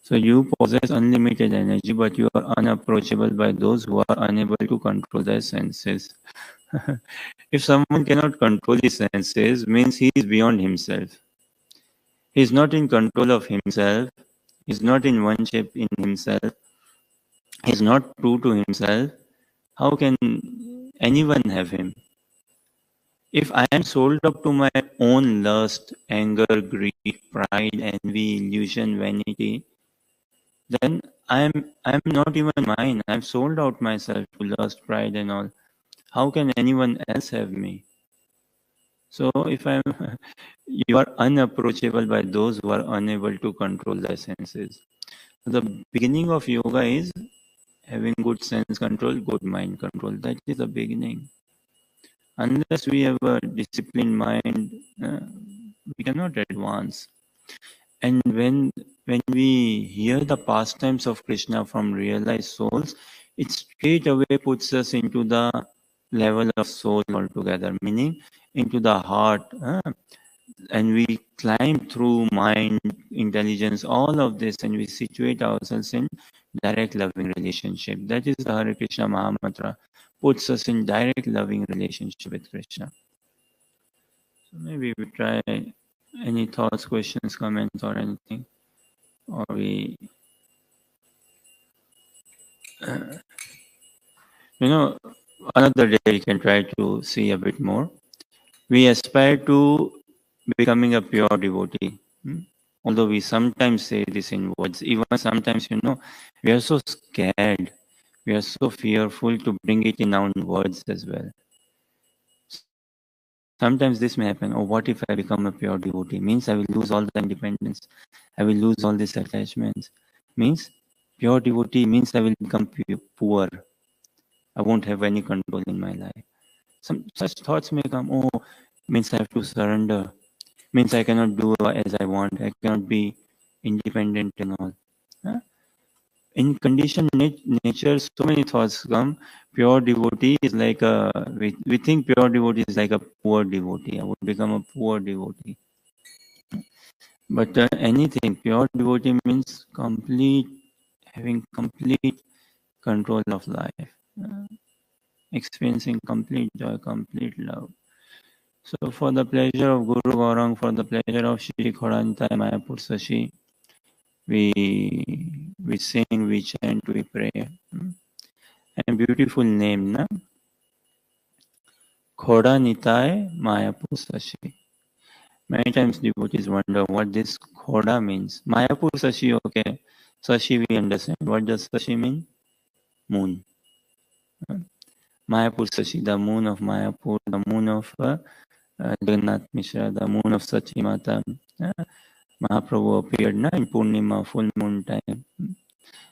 Speaker 1: So you possess unlimited energy, but you are unapproachable by those who are unable to control their senses. If someone cannot control his senses, means he is beyond himself. He is not in control of himself. He is not in one shape in himself. He is not true to himself. How can anyone have him? If I am sold up to my own lust, anger, greed, pride, envy, illusion, vanity, then I'm not even mine. I've sold out myself to lust, pride, and all. How can anyone else have me? So if you are unapproachable by those who are unable to control their senses. The beginning of yoga is having good sense control, good mind control. That is the beginning. Unless we have a disciplined mind, we cannot advance. And when we hear the pastimes of Krishna from realized souls, it straight away puts us into the level of soul altogether, meaning into the heart. And we climb through mind, intelligence, all of this, and we situate ourselves in direct loving relationship. That is the Hare Krishna Mahamantra, puts us in direct loving relationship with Krishna. So maybe we try any thoughts, questions, comments, or anything, or we, another day we can try to see a bit more. We aspire to becoming a pure devotee. Although we sometimes say this in words, even sometimes, we are so scared, we are so fearful to bring it in our words as well. Sometimes this may happen. Oh, what if I become a pure devotee? Means I will lose all the independence. I will lose all these attachments. Means pure devotee means I will become poor. I won't have any control in my life. Some such thoughts may come. Oh, means I have to surrender. Means I cannot do as I want. I cannot be independent and all. In conditioned nature, so many thoughts come. Pure devotee is like we think pure devotee is like a poor devotee. I would become a poor devotee. But anything, pure devotee means having complete control of life, experiencing complete joy, complete love. So for the pleasure of Guru Gaurang, for the pleasure of Shri Khorantai Mayapur Sashi, we sing, we chant, we pray. And beautiful name, na? Khoda Nitai Mayapur Sashi. Many times devotees wonder what this Khoda means. Mayapur Sashi, okay. Sashi we understand. What does Sashi mean? Moon. Mayapur Sashi, the moon of Mayapur, the moon of Jagannath Mishra, the moon of Sachi Mata. Mahaprabhu appeared in Purnima, full moon time.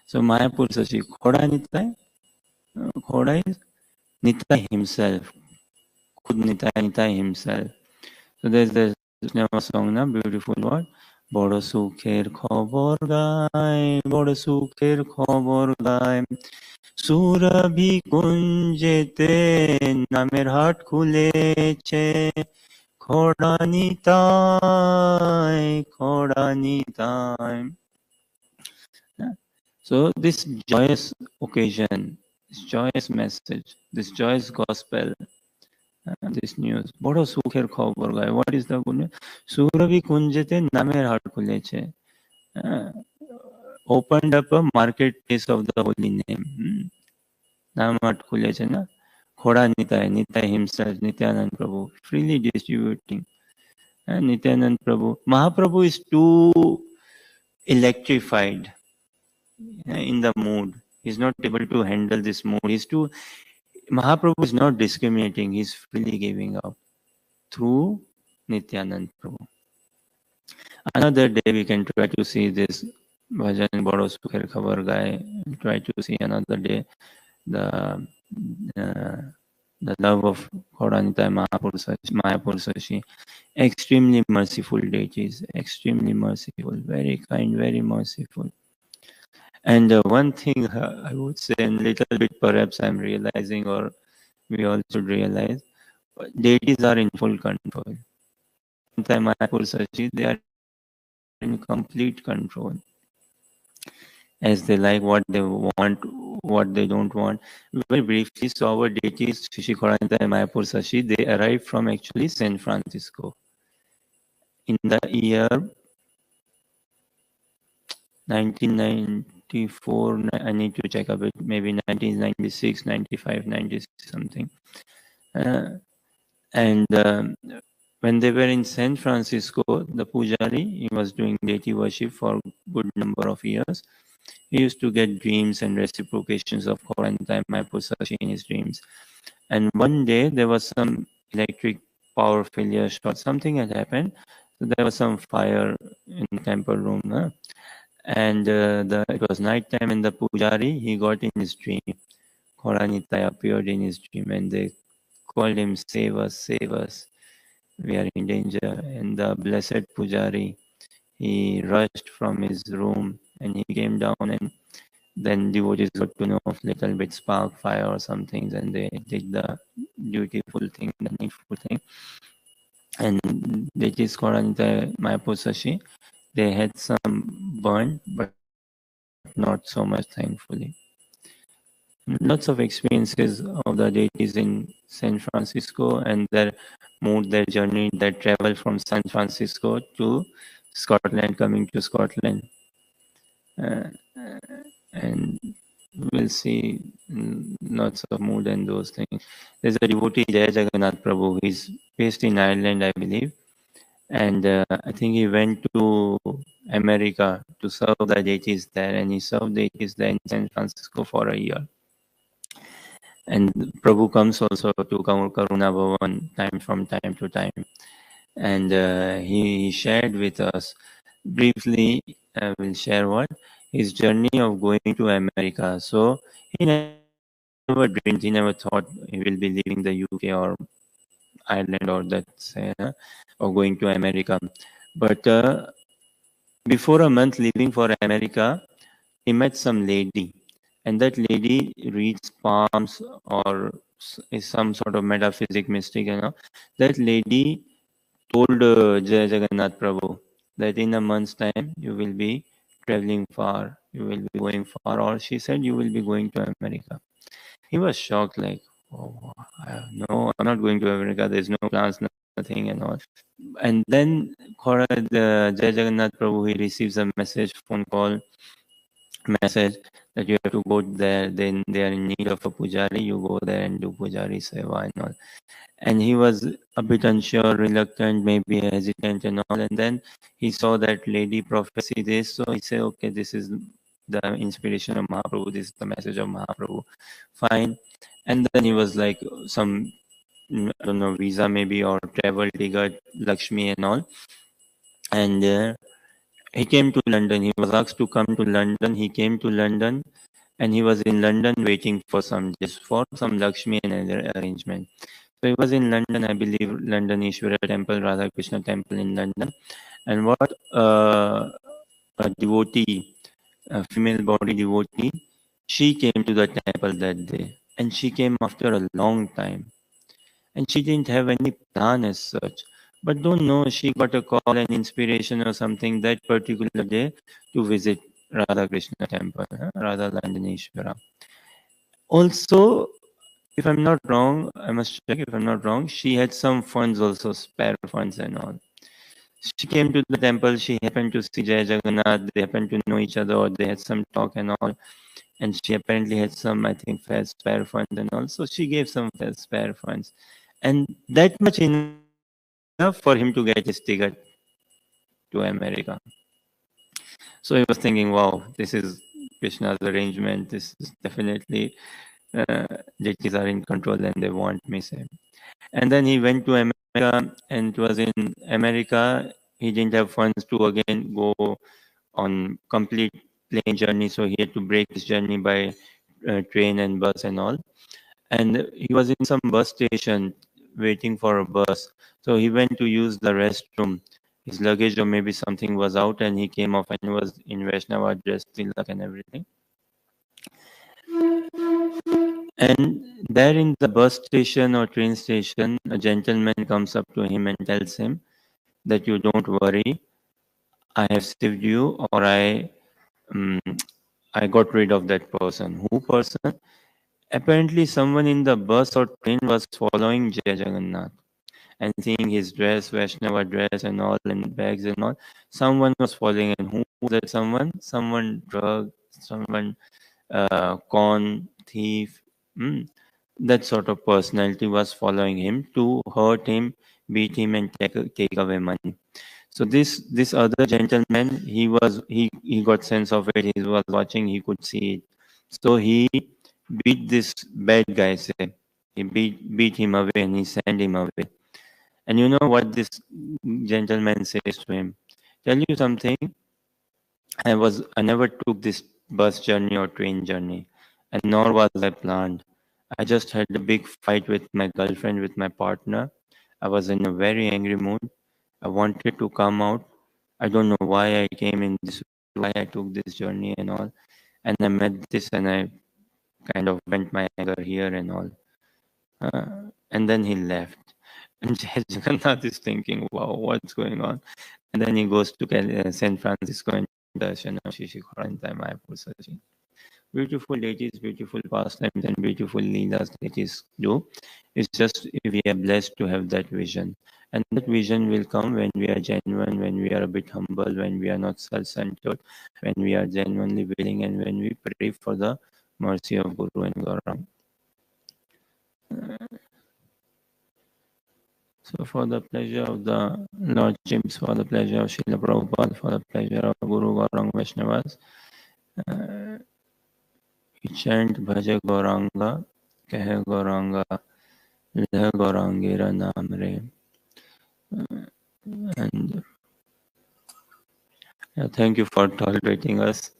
Speaker 1: So Mayapur Sashi, Khoda Nitai. Khoda is Nitai himself. Khud Nitai himself. So there's this Vaishnava song, beautiful word. বড় সুখের খবর গায়, বড় সুখের খবর গায়, সুরভি কুঞ্জেতে নামের হাট খুলেছে, খোড়া নিতাই, খোড়া Nitai. So this joyous occasion, this joyous message, this joyous gospel, this news, বড় সুখের খবর গায়, what is the good news? সুরভি কুঞ্জেতে নামের হাট খুলেছে, opened up a marketplace of the holy name. নাম হাট খুলেছে না, খোড়া Nitai, Nitai himself, Nityanand Prabhu, freely distributing. Nityanand Prabhu, Mahaprabhu is too electrified in the mood. He's not able to handle this mood. Mahaprabhu is not discriminating. He's freely giving up through Nityanand Prabhu. Another day we can try to see this bhajan Bado Sukher Khabar Gai. Try to see another day the love of Gauranita Mayapur Sashi. Extremely merciful deities, extremely merciful, very kind, very merciful. And one thing I would say, a little bit perhaps I'm realizing, or we all should realize, deities are in full control. Mayapur Sachi, they are in complete control. As they like, what they want, what they don't want. Very briefly, so our deities, Shishi Khoranita and Mayapur Sashi, they arrived from actually San Francisco in the year 1994, I need to check a bit, maybe 1996, 95, 96 something. And when they were in San Francisco, the Pujari, he was doing deity worship for a good number of years. He used to get dreams and reciprocations of Gauranita Mayapur Sashi in his dreams. And one day there was some electric power failure, short, something had happened. So there was some fire in the temple room. And it was night time, and the Pujari, he got in his dream. Gauranita appeared in his dream, and they called him, save us, we are in danger. And the blessed Pujari, he rushed from his room and he came down, and then devotees got to know of little bit spark, fire or something, and they did the dutiful thing, the needful thing. And that is Gauranita Mayapur Sashi. They had some burn, but not so much, thankfully. Lots of experiences of the deities in San Francisco and their mood, their journey, their travel from San Francisco to Scotland, coming to Scotland. And we'll see lots of mood and those things. There's a devotee, Jai Jagannath Prabhu. He's based in Ireland, I believe. And I think he went to America to serve the deities there, and he served deities there in San Francisco for a year. And Prabhu comes also to Karuna Bhavan from time to time. And he shared with us briefly, I will share what? His journey of going to America. So he never dreamed, he never thought he will be leaving the UK or Ireland or or going to America. But before a month leaving for America, he met some lady, and that lady reads palms or is some sort of metaphysic mystic, That lady told Jai Jagannath Prabhu that in a month's time you will be traveling far, you will be going far, or she said you will be going to America. He was shocked, like, oh, no, I'm not going to America, there's no plans, nothing and all. And then Jai Jagannath Prabhu, he receives a message, phone call message that you have to go there, then they are in need of a pujari, you go there and do pujari seva and all. And he was a bit unsure, reluctant, maybe hesitant and all. And then he saw that lady prophecy this, so he said, okay, this is the inspiration of Mahaprabhu, this is the message of Mahaprabhu. Fine. And then he was like some, I don't know, visa maybe or travel ticket, Lakshmi and all. And he came to London. He was asked to come to London. He came to London, and he was in London waiting for some Lakshmi and other arrangement. So he was in London, I believe, London Ishwara Temple, Radha Krishna Temple in London. And what a devotee, a female body devotee, she came to the temple that day, and she came after a long time, and she didn't have any plan as such. But don't know, she got a call, an inspiration or something that particular day to visit Radha Krishna temple, Radha Landaneshwara. Also, if I'm not wrong, I must check if I'm not wrong, she had some funds also, spare funds and all. She came to the temple, she happened to see Jai Jagannath, they happened to know each other, or they had some talk and all. And she apparently had some, I think, fair spare funds and all. So she gave some fair spare funds. And that much enough for him to get his ticket to America. So he was thinking, wow, this is Krishna's arrangement. This is definitely deities are in control and they want me, same. And then he went to America, and it was in America. He didn't have funds to again go on complete plane journey, so he had to break his journey by train and bus and all. And he was in some bus station waiting for a bus. So he went to use the restroom. His luggage or maybe something was out, and he came off and was in Vaishnava dress, tilak and everything. And there in the bus station or train station, a gentleman comes up to him and tells him that you don't worry, I have saved you, or um, I got rid of that person. Who person? Apparently, someone in the bus or train was following Jai Jagannath and seeing his dress, Vaishnava dress, and all, and bags and all. Someone was following, and who was that someone? Someone drug, someone con, thief. That sort of personality was following him to hurt him, beat him, and take away money. So this other gentleman, he got sense of it. He was watching. He could see it. So he beat this bad guy. Say he beat him away and he sent him away. And you know what this gentleman says to him? Tell you something. I never took this bus journey or train journey, and nor was I planned. I just had a big fight with my girlfriend, with my partner. I was in a very angry mood. I wanted to come out. I don't know why I came in this, why I took this journey and all. And I met this and I kind of vent my anger here and all. And then he left. And Jagannath is thinking, wow, what's going on? And then he goes to San Francisco and Darshan of Shishikara and Mayapur Sachi. Beautiful deities, beautiful pastimes, and beautiful leelas deities do. It's just if we are blessed to have that vision. And that vision will come when we are genuine, when we are a bit humble, when we are not self-centered, when we are genuinely willing, and when we pray for the mercy of Guru and Gaurang. So for the pleasure of the Lordships, for the pleasure of Srila Prabhupada, for the pleasure of Guru Gaurang Vaishnavas, we chant Bhaja Gauranga, Kahe Gauranga, Leh Gaurangira Namre. And thank you for tolerating us.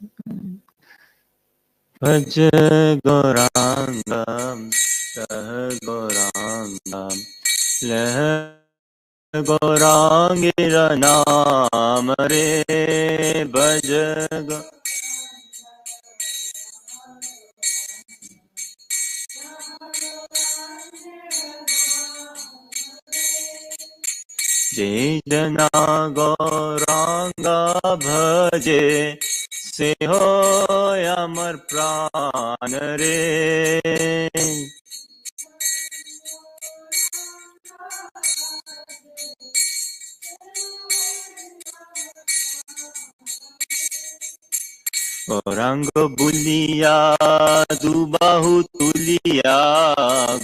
Speaker 1: Bhaja Gauranga, Kahe Gauranga, Leh Gaurangira Namre. Bhaja जे जना गौरांगा भजे से हो अमर प्राण रे गौरांग बुलिया दुबाहु तुलिया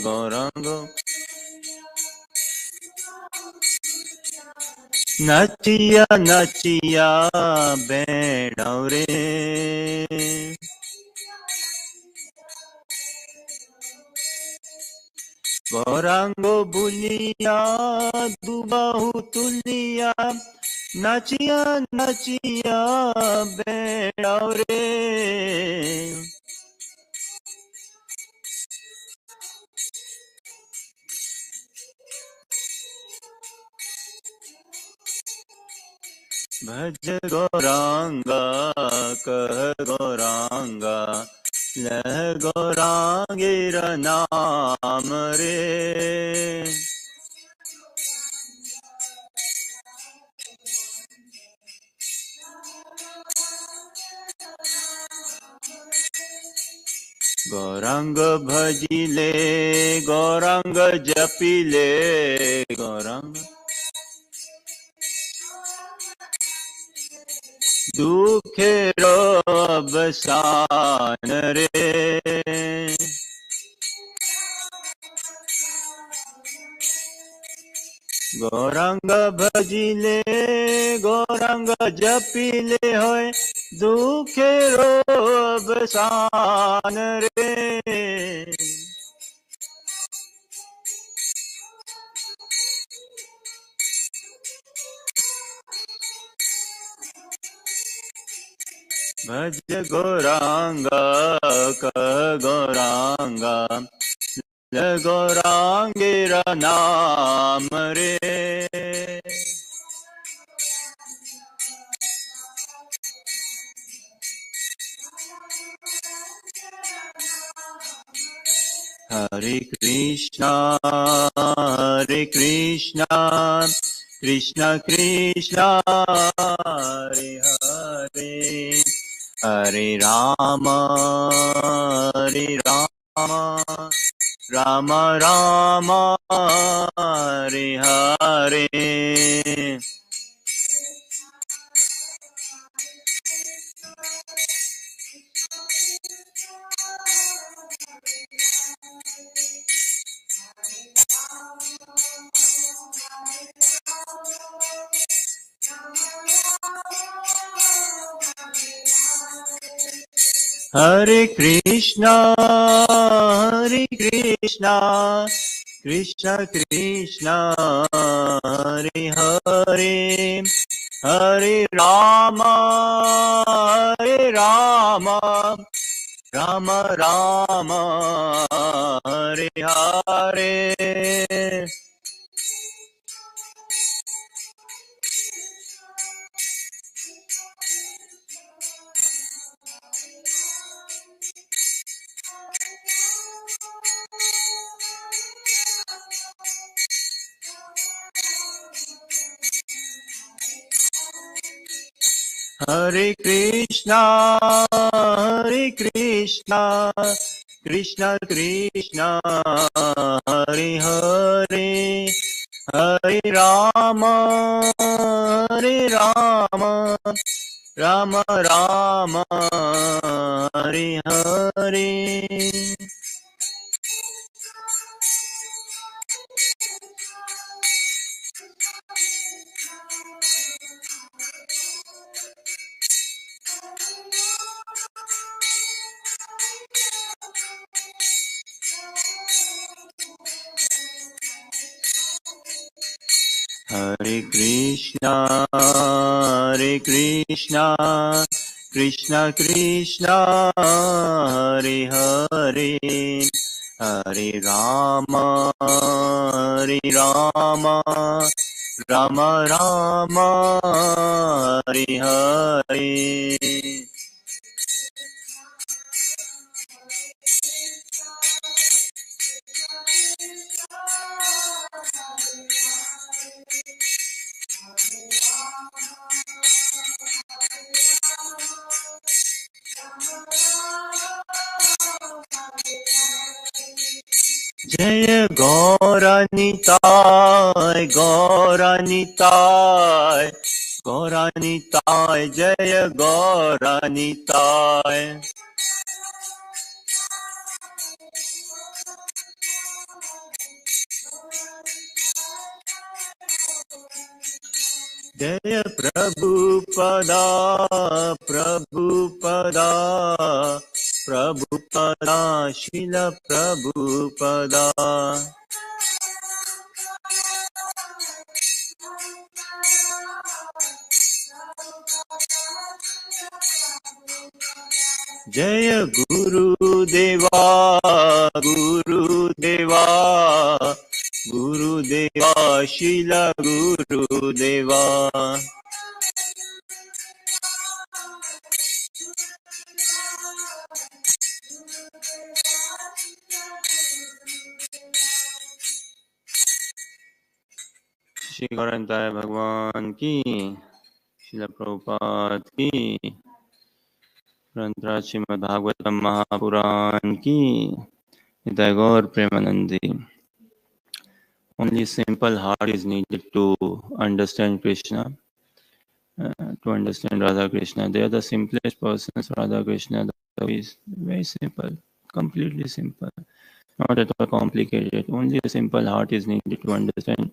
Speaker 1: गौरांग नचिया नचिया बेड़ौरे गौरांग बुलिया दुबाहु तुलिया नचिया नचिया बेड़ौरे भज गौरांगा कह गौरांगा लह गौरांगेर नाम रे। गौरांग भजिले गौरांग जपिले गौरांग दुखेर अवसान रे। गौरांग भजिले गौरांग जपिले होय दुखेर अवसान रे। भज गौरांगा कह गौरांगा गौरांगेर नाम रे। हरे कृष्णा कृष्ण कृष्ण हरे हरे हरे राम राम राम हरे हरे। हरे कृष्णा कृष्ण कृष्ण हरे हरे हरे राम राम राम हरे हरे। हरे कृष्णा कृष्ण कृष्ण हरे हरे हरे राम राम राम हरे हरे। हरे कृष्णा कृष्ण कृष्ण हरे हरे हरे राम राम राम हरे हरे। जय गौरानिताय जय गौरानिताय। जय प्रभुपदा शील प्रभुपदा। जय गुरुदेवा शील गुरुदेवा। श्री गौरताय भगवान की, श्रील प्रभुपाद की, ग्रंथराज श्रीमद् भागवतम महापुराण की, निताय गौर Premanandi. Only simple heart is needed to understand Krishna, to understand Radha Krishna. They are the simplest persons. Radha Krishna is very simple, completely simple, not at all complicated. Only a simple heart is needed to understand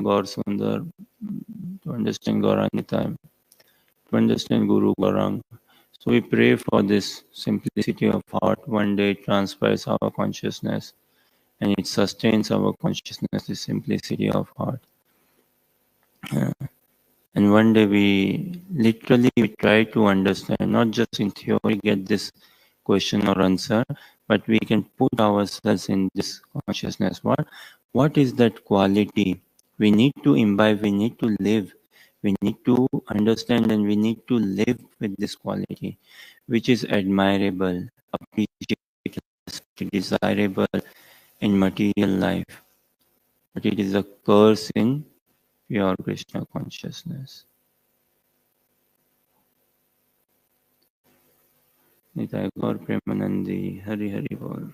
Speaker 1: Gaur Sundar, to understand Gauranita, to understand Guru Gaurang. So we pray for this simplicity of heart. One day it transpires our consciousness and it sustains our consciousness, the simplicity of heart. And one day we literally try to understand, not just in theory, get this question or answer, but we can put ourselves in this consciousness. What is that quality we need to imbibe, we need to live, we need to understand, and we need to live with this quality, which is admirable, appreciable, desirable in material life, but it is a curse in pure Krishna consciousness. Nitai गौर प्रेमानंदी. हरि हरि बोल.